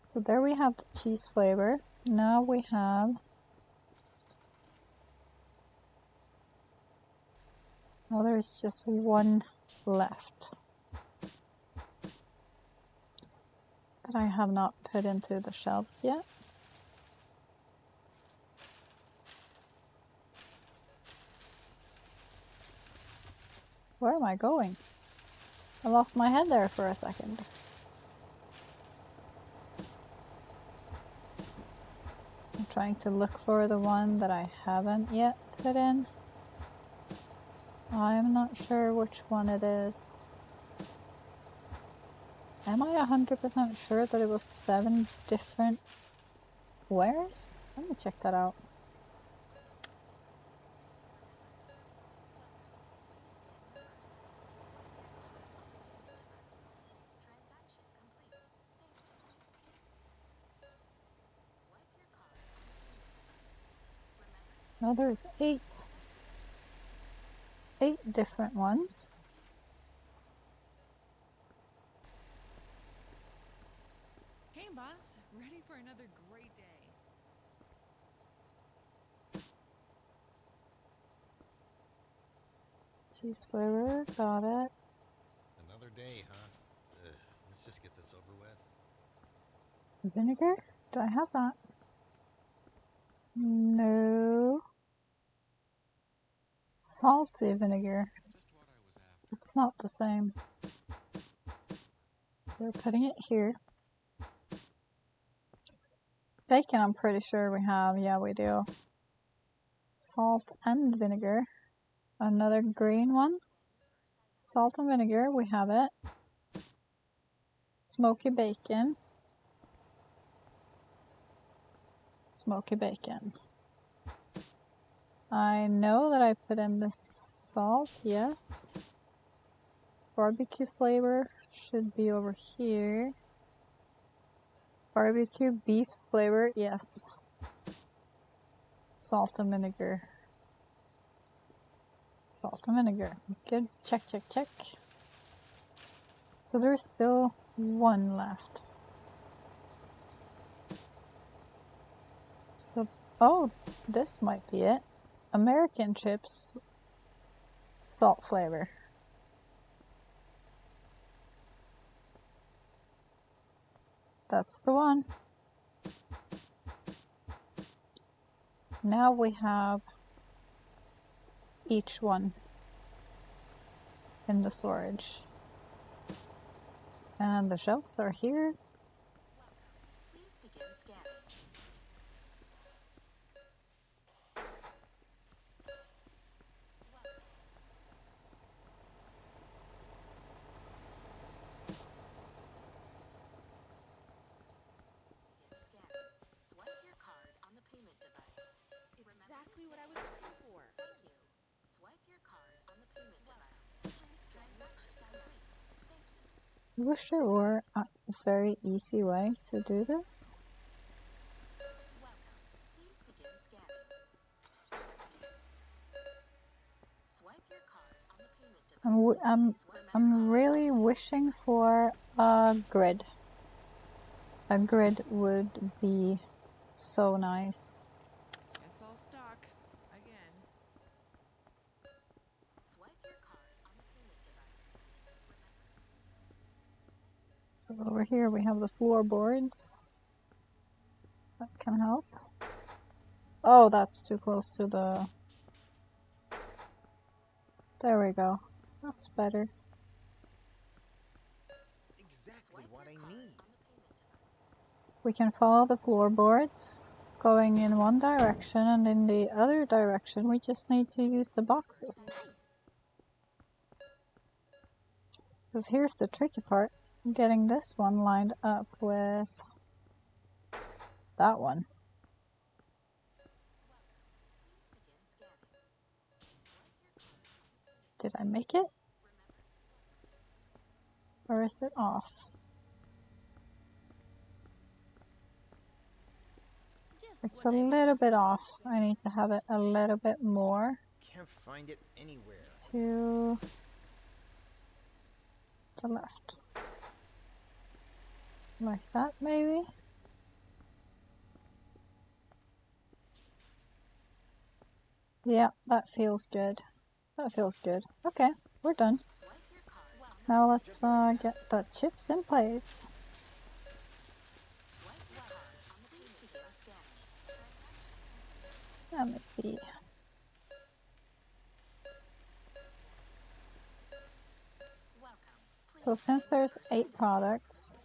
Speaker 1: So there we have the cheese flavor. Now we have there is just one left that I have not put into the shelves yet. Where am I going? I lost my head there for a second. I'm trying to look for the one that I haven't yet put in. I'm not sure which one it is. Am I 100% sure that it was 7 different wares? Let me check that out. No, there's 8 different ones.
Speaker 3: Hey, boss. Ready for another great day.
Speaker 1: Cheese flavor, got it.
Speaker 2: Another day, huh? Let's just get this over with.
Speaker 1: Vinegar? Do I have that? No. Salty vinegar.
Speaker 6: Just what I was after.
Speaker 1: It's not the same. So we're putting it here. Bacon, I'm pretty sure we have. Yeah, we do. Salt and vinegar. another green one. Salt and vinegar, we have it. Smoky bacon. Smoky bacon. I know that I put in this salt, yes. Barbecue flavor should be over here. Barbecue beef flavor, yes. Salt and vinegar. Salt and vinegar. Good. Check, check, check. So there's still one left. So, oh, this might be it. American chips, salt flavor. That's the one. Now we have each one in the storage. And the shelves are here.
Speaker 5: Please begin scanning. Swipe your card on the payment device.
Speaker 3: Exactly what I was looking for.
Speaker 5: Thank you. Swipe your card on the payment device. Transaction complete. Thank you.
Speaker 1: I wish there were a very easy way to do this.
Speaker 5: Welcome. Please begin scanning. Swipe your card on the payment device.
Speaker 1: I'm really wishing for a grid. A grid would be so nice.
Speaker 3: Guess I'll stock again.
Speaker 5: Swipe your card on the payment device.
Speaker 1: So over here we have the floorboards. That can help. Oh, that's too close to the... There we go. That's better.
Speaker 2: Exactly what I need.
Speaker 1: We can follow the floorboards going in one direction, and in the other direction we just need to use the boxes. Because here's the tricky part. Getting this one lined up with that one. Did I make it? Or is it off? It's a little bit off. I need to have it a little bit more
Speaker 2: Can't find it anywhere.
Speaker 1: to the left. Like that, maybe? Yeah, that feels good. That feels good. Okay, we're done. Now let's get the chips in place. Let me see. So since there's 8 products,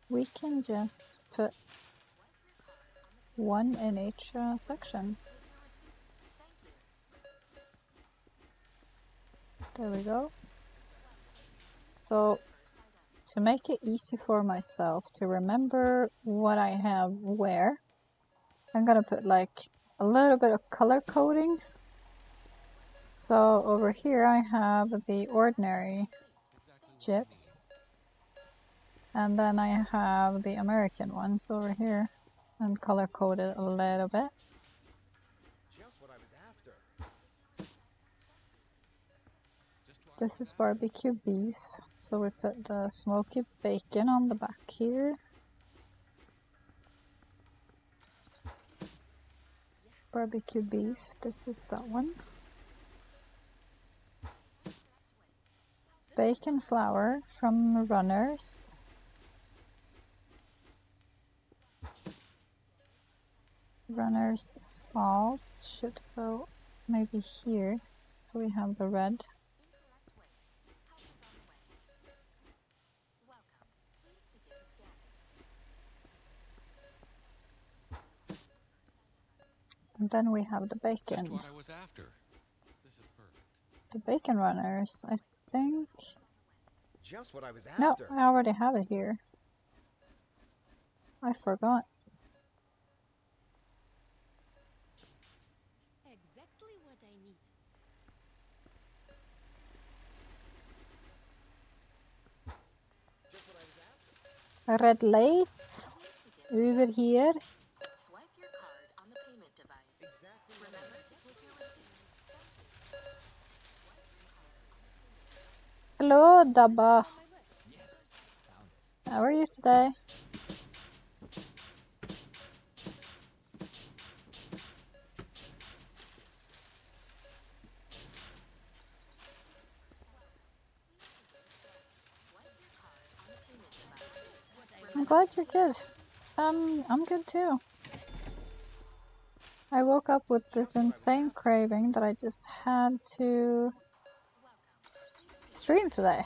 Speaker 1: we can just put one in each section. There we go. So to make it easy for myself to remember what I have where, I'm gonna put like a little bit of color coding. So over here I have the ordinary chips, and then I have the American ones over here and color coded a little bit.
Speaker 2: Just what I was after.
Speaker 1: This is barbecue beef, so we put the smoky bacon on the back here. Barbecue beef, this is that one. Bacon flour from Runners. Runners salt should go maybe here, so we have the red. And then we have the
Speaker 6: Just
Speaker 1: bacon.
Speaker 6: what I was after. This is perfect.
Speaker 1: The bacon runners, I think.
Speaker 7: Just what I was
Speaker 1: No,
Speaker 7: after.
Speaker 1: I already have it here. I forgot.
Speaker 5: Exactly what I need.
Speaker 7: Just what I was after.
Speaker 1: Red light. Over here.
Speaker 5: Swipe your card on the payment device.
Speaker 7: Exactly what I
Speaker 5: Remember
Speaker 7: need.
Speaker 5: to take your receipt.
Speaker 1: Hello, Dabba.
Speaker 3: On my list.
Speaker 6: Yes, found it.
Speaker 1: How are you today? I'm glad you're good. I'm good too. I woke up with this insane craving that I just had to stream today.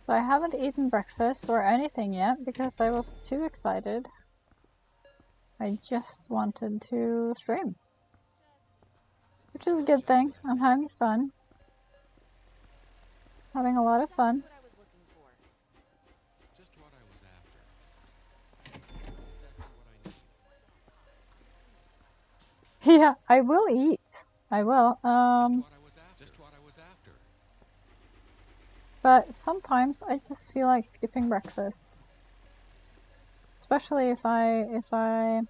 Speaker 1: So I haven't eaten breakfast or anything yet because I was too excited. I just wanted to stream. Which is a good thing. I'm having fun. Having a lot of fun.
Speaker 3: What I was looking for.
Speaker 6: Just what I was after. Exactly what I need.
Speaker 1: Yeah, I will eat. I will.
Speaker 6: Just what I was after.
Speaker 1: But sometimes I just feel like skipping breakfast. Especially if I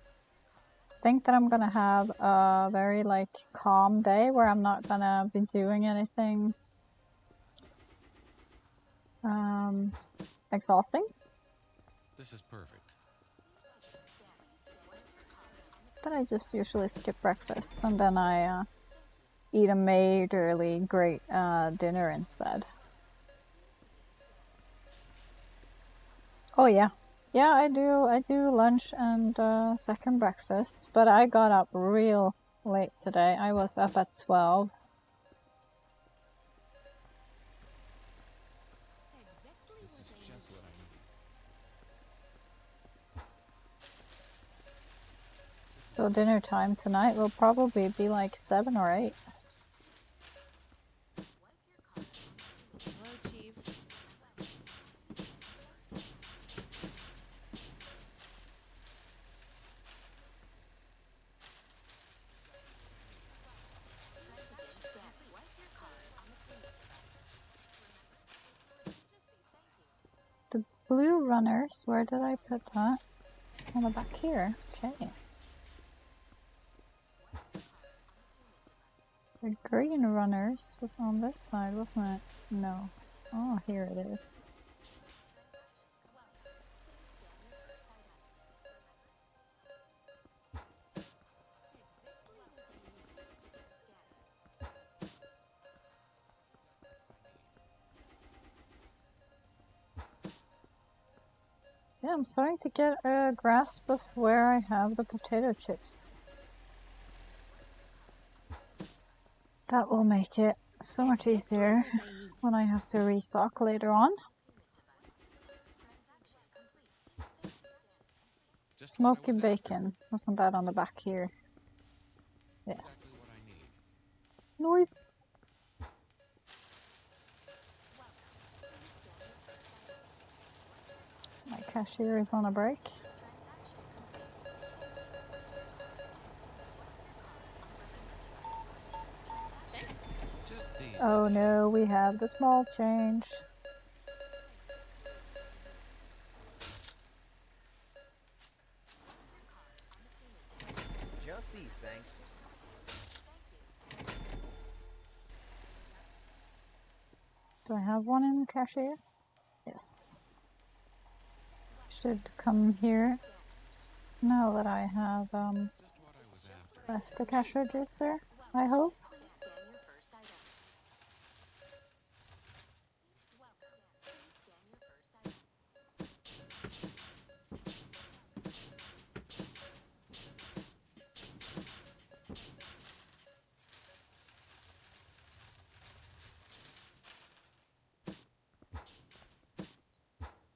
Speaker 1: think that I'm gonna have a very like calm day where I'm not gonna be doing anything exhausting.
Speaker 6: This is perfect.
Speaker 1: Then I just usually skip breakfast and then I eat a majorly great dinner instead. Oh yeah. Yeah, I do lunch and second breakfast, but I got up real late today. I was up at 12.
Speaker 6: This is just what I need.
Speaker 1: So dinner time tonight will probably be like 7 or 8.
Speaker 3: Hello, Chief.
Speaker 1: The blue runners, where did I put that? It's on the back here. Okay. The green runners was on this side, wasn't it? No. Oh, here it is. Yeah, I'm starting to get a grasp of where I have the potato chips. That will make it so much easier when I have to restock later on.
Speaker 6: Just what I
Speaker 1: Smoky
Speaker 6: was after.
Speaker 1: bacon. Wasn't that on the back here? Yes.
Speaker 6: Exactly what I need.
Speaker 1: Noise. My cashier is on a break.
Speaker 6: Just these
Speaker 1: Oh
Speaker 6: today.
Speaker 1: no, we have the small change.
Speaker 7: Just these, thanks.
Speaker 1: Do I have one in the cashier? Yes. Should come here now that I have
Speaker 6: Just what I was after.
Speaker 1: left the cash register, I hope.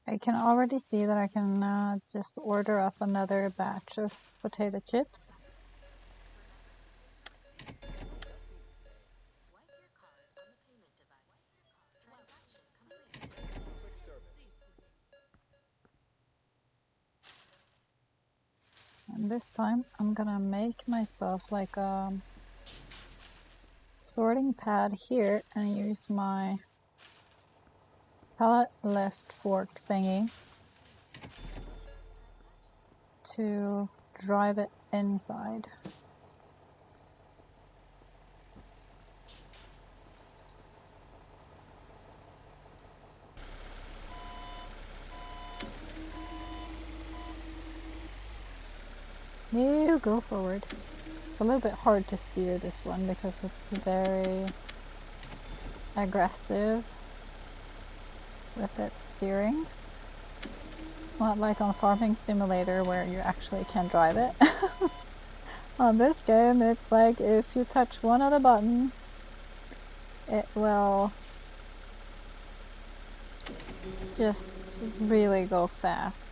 Speaker 1: I can already see that I can just order up another batch of potato chips.
Speaker 5: Swipe your card on the payment device. Transaction complete.
Speaker 7: Quick service.
Speaker 1: And this time I'm gonna make myself like a sorting pad here and use my pallet lift fork thingy to drive it inside. You go forward. It's a little bit hard to steer this one because it's very aggressive with its steering. It's not like on Farming Simulator where you actually can drive it. On this game, it's like if you touch one of the buttons, it will just really go fast.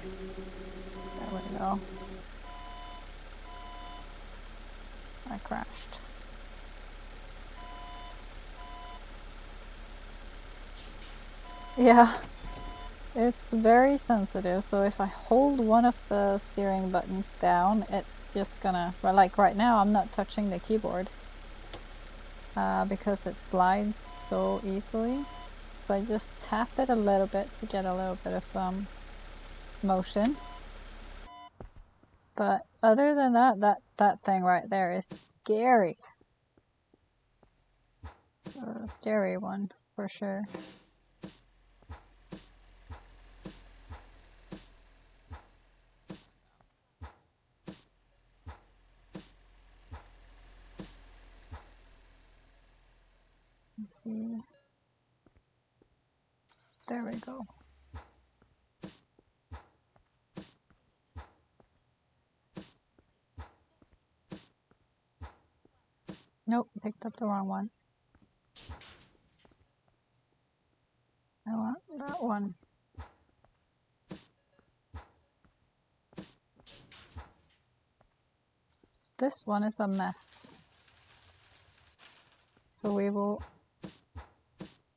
Speaker 1: There we go. I crashed. Yeah, it's very sensitive, so if I hold one of the steering buttons down, it's just gonna, well, like right now I'm not touching the keyboard because it slides so easily. So I just tap it a little bit to get a little bit of motion. But other than that, that thing right there is scary. It's a scary one for sure. Let's see. There we go. Nope, picked up the wrong one. I want that one. This one is a mess. So we will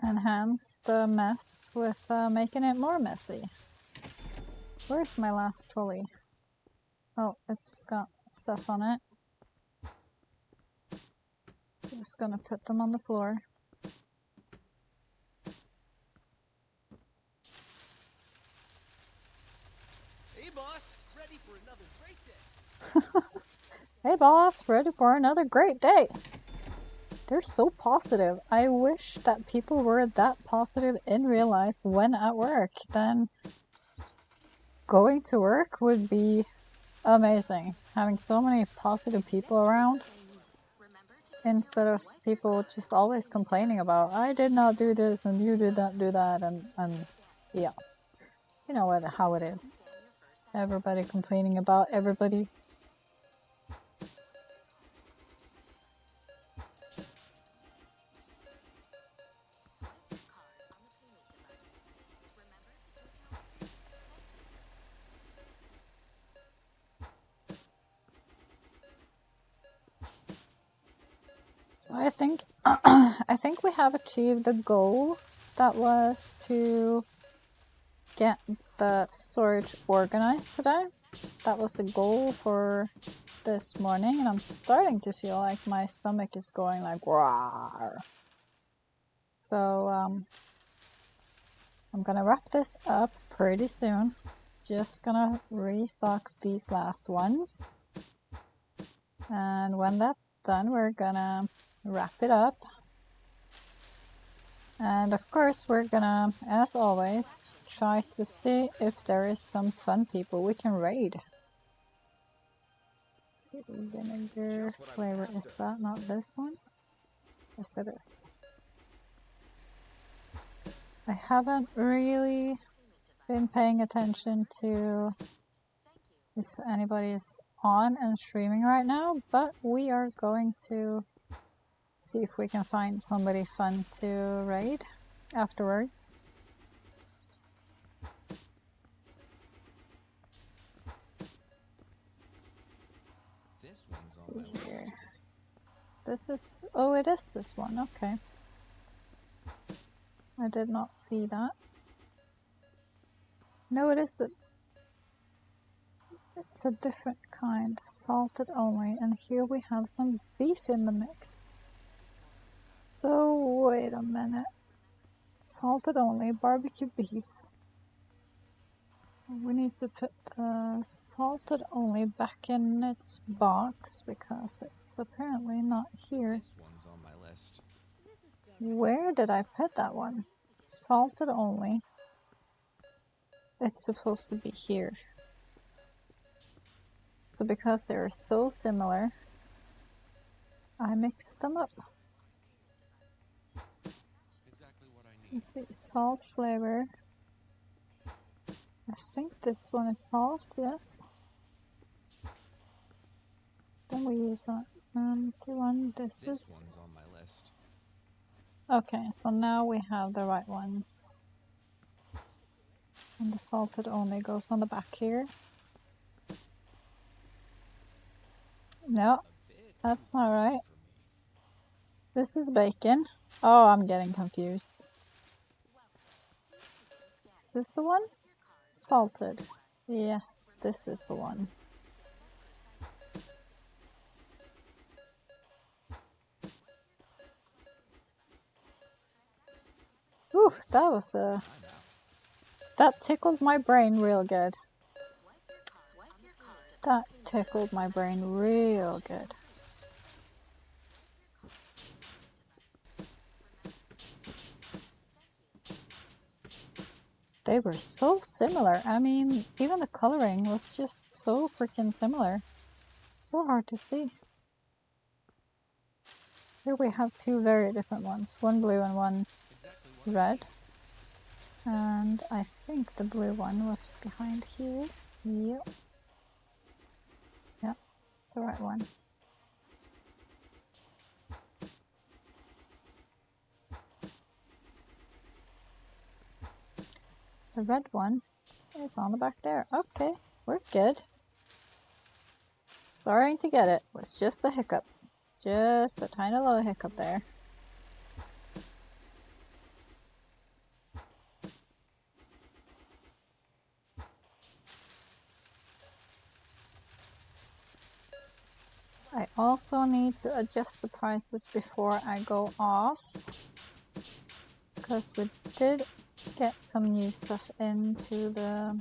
Speaker 1: enhance the mess with making it more messy. Where's my last trolley? Oh, it's got stuff on it. Just gonna put them on the floor.
Speaker 2: Hey, boss. Ready for another great day.
Speaker 1: Hey boss, ready for another great day. They're so positive. I wish that people were that positive in real life when at work. Then going to work would be amazing. Having so many positive people around instead of people just always complaining about, I did not do this and you did not do that, and yeah. You know how it is. Everybody complaining about everybody. So I think I think we have achieved the goal that was to get the storage organized today. That was the goal for this morning, and I'm starting to feel like my stomach is going like rawr. So I'm gonna wrap this up pretty soon. Just gonna restock these last ones. And when that's done, we're gonna wrap it up. And of course, we're gonna, as always, try to see if there is some fun people we can raid. Let's see, vinegar flavor, is that not this one? Yes, it is. I haven't really been paying attention to if anybody is on and streaming right now, but we are going to see if we can find somebody fun to raid afterwards.
Speaker 6: This one's
Speaker 1: Let's
Speaker 6: on
Speaker 1: see
Speaker 6: my list.
Speaker 1: here. This is, oh, it is this one, okay. I did not see that. No, it is it's a different kind, salted only, and here we have some beef in the mix. So, wait a minute. Salted only, barbecue beef. We need to put salted only back in its box because it's apparently not here.
Speaker 6: This one's on my list.
Speaker 1: Where did I put that one? Salted only. It's supposed to be here. So because they're so similar, I mixed them up.
Speaker 6: Exactly what I need.
Speaker 1: Let's see, salt flavor. I think this one is salt, yes. Then we use that empty one. This
Speaker 6: This
Speaker 1: is...
Speaker 6: one's on my list.
Speaker 1: Okay, so now we have the right ones. And the salted only goes on the back here. No, that's not right. This is bacon. Oh, I'm getting confused. Is this the one? Salted. Yes, this is the one. Ooh, that was that tickled my brain real good. That tickled my brain real good. They were so similar. I mean, even the coloring was just so freaking similar. So hard to see. Here we have two very different ones. One blue and one red. And I think the blue one was behind here. Yep. Yep, it's the right one. The red one is on the back there. Okay, we're good. Starting to get it. Was just a hiccup. Just a tiny little hiccup there. I also need to adjust the prices before I go off, because we did get some new stuff into the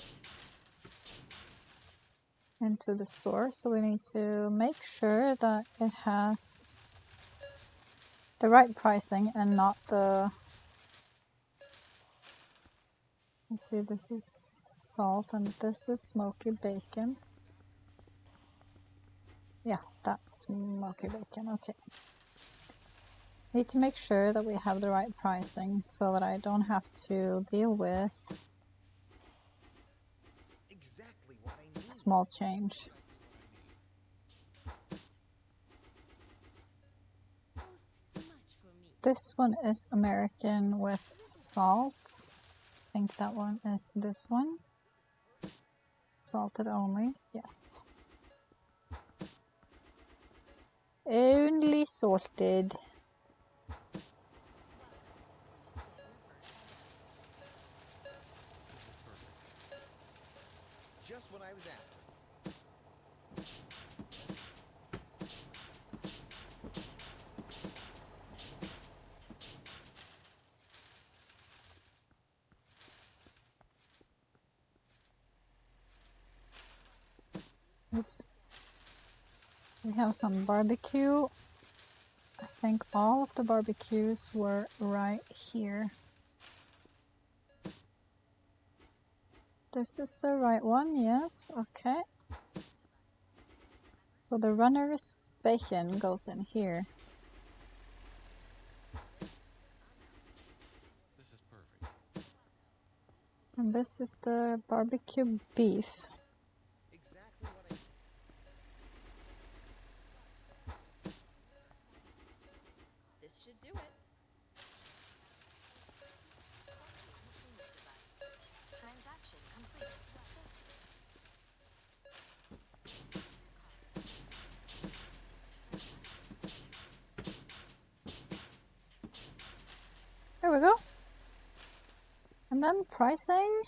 Speaker 1: store, so we need to make sure that it has the right pricing and not the... Let's see, this is salt and this is smoky bacon. Yeah, that's smoky bacon, okay. Need to make sure that we have the right pricing so that I don't have to deal with
Speaker 7: Exactly what I need.
Speaker 1: small change. This one is American with salt. I think that one is this one. Salted only, yes. Only salted.
Speaker 7: Just what I was after.
Speaker 1: Oops. We have some barbecue. I think all of the barbecues were right here. This is the right one, yes, okay. So the runner's bacon goes in here.
Speaker 6: This is perfect.
Speaker 1: And this is the barbecue beef.
Speaker 7: Exactly what I need.
Speaker 5: This should do it. Transaction complete.
Speaker 1: we go. And then pricing.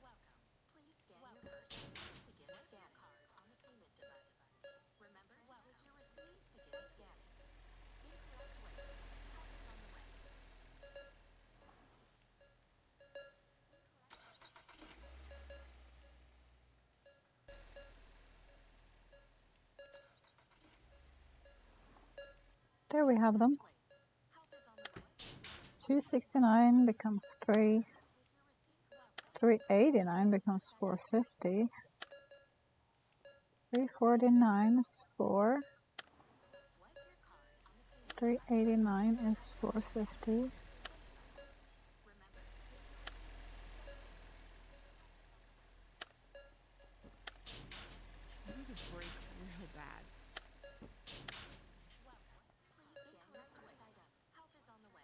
Speaker 5: Welcome. Please scan your purse. Begin scan card on the payment device. Remember to take your receipt. Begin scanning. Incorrect weight. Help is on the way.
Speaker 1: There we have them.
Speaker 5: Help is on the way.
Speaker 1: 269 becomes 3. 389 becomes 450. 349 is 4.
Speaker 5: Swipe your card on the payment.
Speaker 1: 389 is 450.
Speaker 5: Remember to take
Speaker 3: I need a break real bad.
Speaker 5: Please scan your first item. Help is on the way.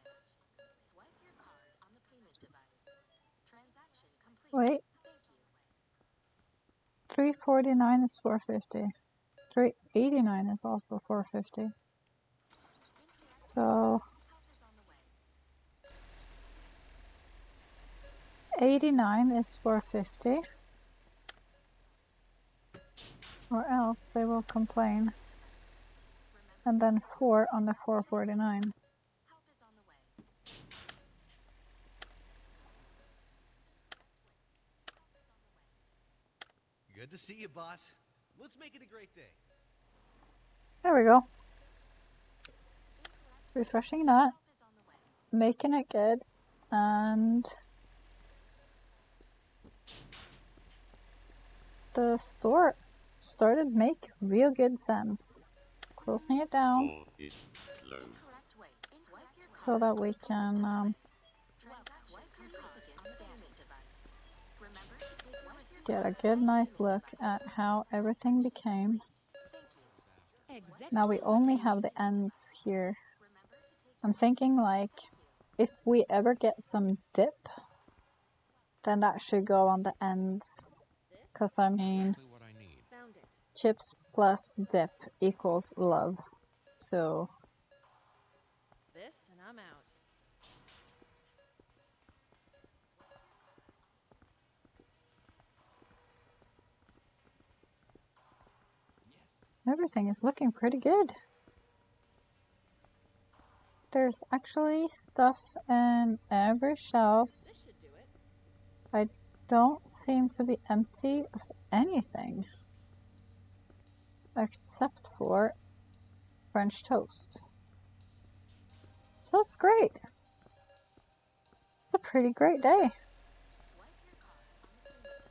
Speaker 5: Swipe your card on the payment device. Transaction complete.
Speaker 1: Wait,
Speaker 5: Thank you.
Speaker 1: 349 is 450. 389 is also 450. So
Speaker 5: Help is on the way.
Speaker 1: 89 is 450. Or else they will complain. And then 4 on the 449.
Speaker 5: Help is on the way.
Speaker 2: Good to see you, boss. Let's make it a great day.
Speaker 1: There we go. Refreshing that.
Speaker 5: Help is on the way.
Speaker 1: Making it good. And the store started to make real good sense. Closing it down
Speaker 4: Store is closed.
Speaker 5: Incorrect weight. Swipe your card.
Speaker 1: so that we can
Speaker 5: Swipe your card on the payment device. Remember to take your receipt.
Speaker 1: get a good nice look at how everything became.
Speaker 5: Thank you.
Speaker 1: Now we only have the ends here.
Speaker 5: Remember to take
Speaker 1: I'm thinking like if we ever get some dip, then that should go on the ends. Cause I mean,
Speaker 6: Exactly what I need.
Speaker 3: Found it.
Speaker 1: chips plus dip equals love. So
Speaker 3: This, and I'm out.
Speaker 1: everything is looking pretty good. There's actually stuff in every shelf.
Speaker 3: This should do it.
Speaker 1: I don't seem to be empty of anything. Except for French toast. So it's great. It's a pretty great day.
Speaker 5: swipe your card on the payment device.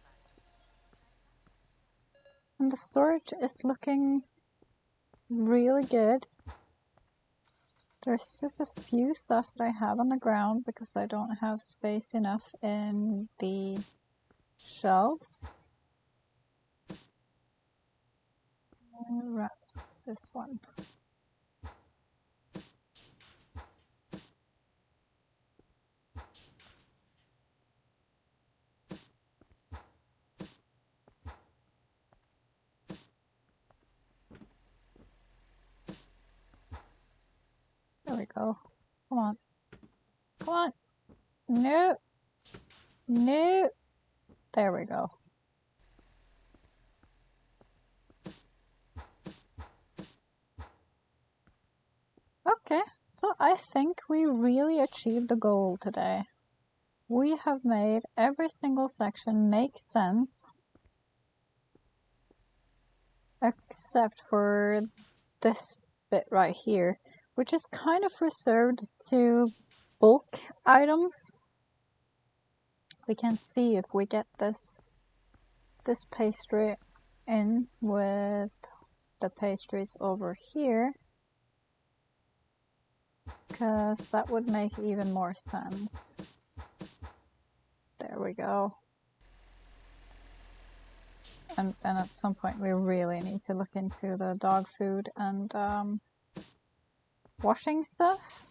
Speaker 1: And the storage is looking really good. There's just a few stuff that I have on the ground because I don't have space enough in the shelves. Wraps this one. There we go. Come on. Come on. No. No. There we go. Okay, so I think we really achieved the goal today. We have made every single section make sense, except for this bit right here, which is kind of reserved to bulk items. We can see if we get this pastry in with the pastries over here, because that would make even more sense. There we go. And at some point we really need to look into the dog food and washing stuff.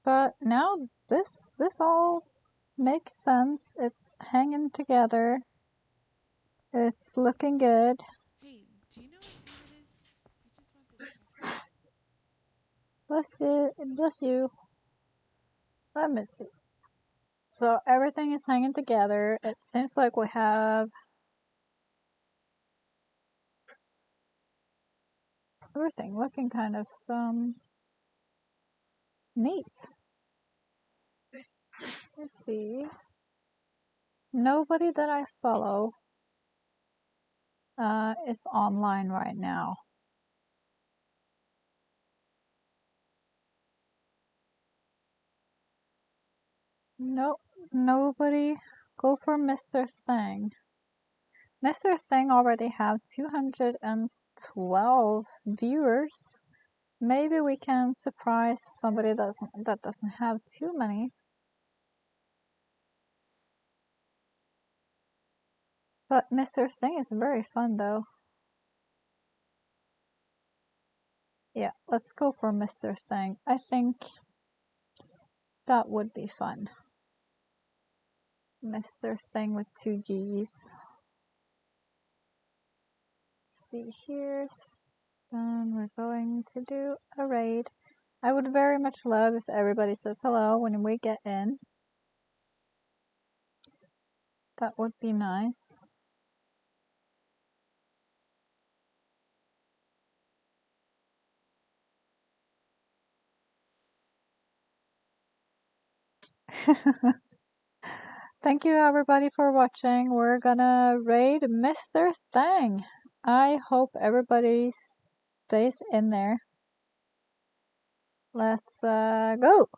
Speaker 1: But now this all makes sense. It's hanging together. It's looking good.
Speaker 3: Hey, do you know what time it is? I just want this shuffle.
Speaker 1: Bless you. Bless you. Let me see. So everything is hanging together. It seems like we have everything looking kind of neat. Let's see. Nobody that I follow is online right now. Nope, nobody. Go for Mr. Thing. Mr. Thing already have 212 viewers. Maybe we can surprise somebody that doesn't have too many. But Mr. Thing is very fun though. Yeah, let's go for Mr. Thing. I think that would be fun. Mr. Thing with 2 G's. Let's see here. Then we're going to do a raid. I would very much love if everybody says hello when we get in. That would be nice. Thank you everybody for watching. We're gonna raid Mr. Thing. I hope everybody stays in there. Let's go.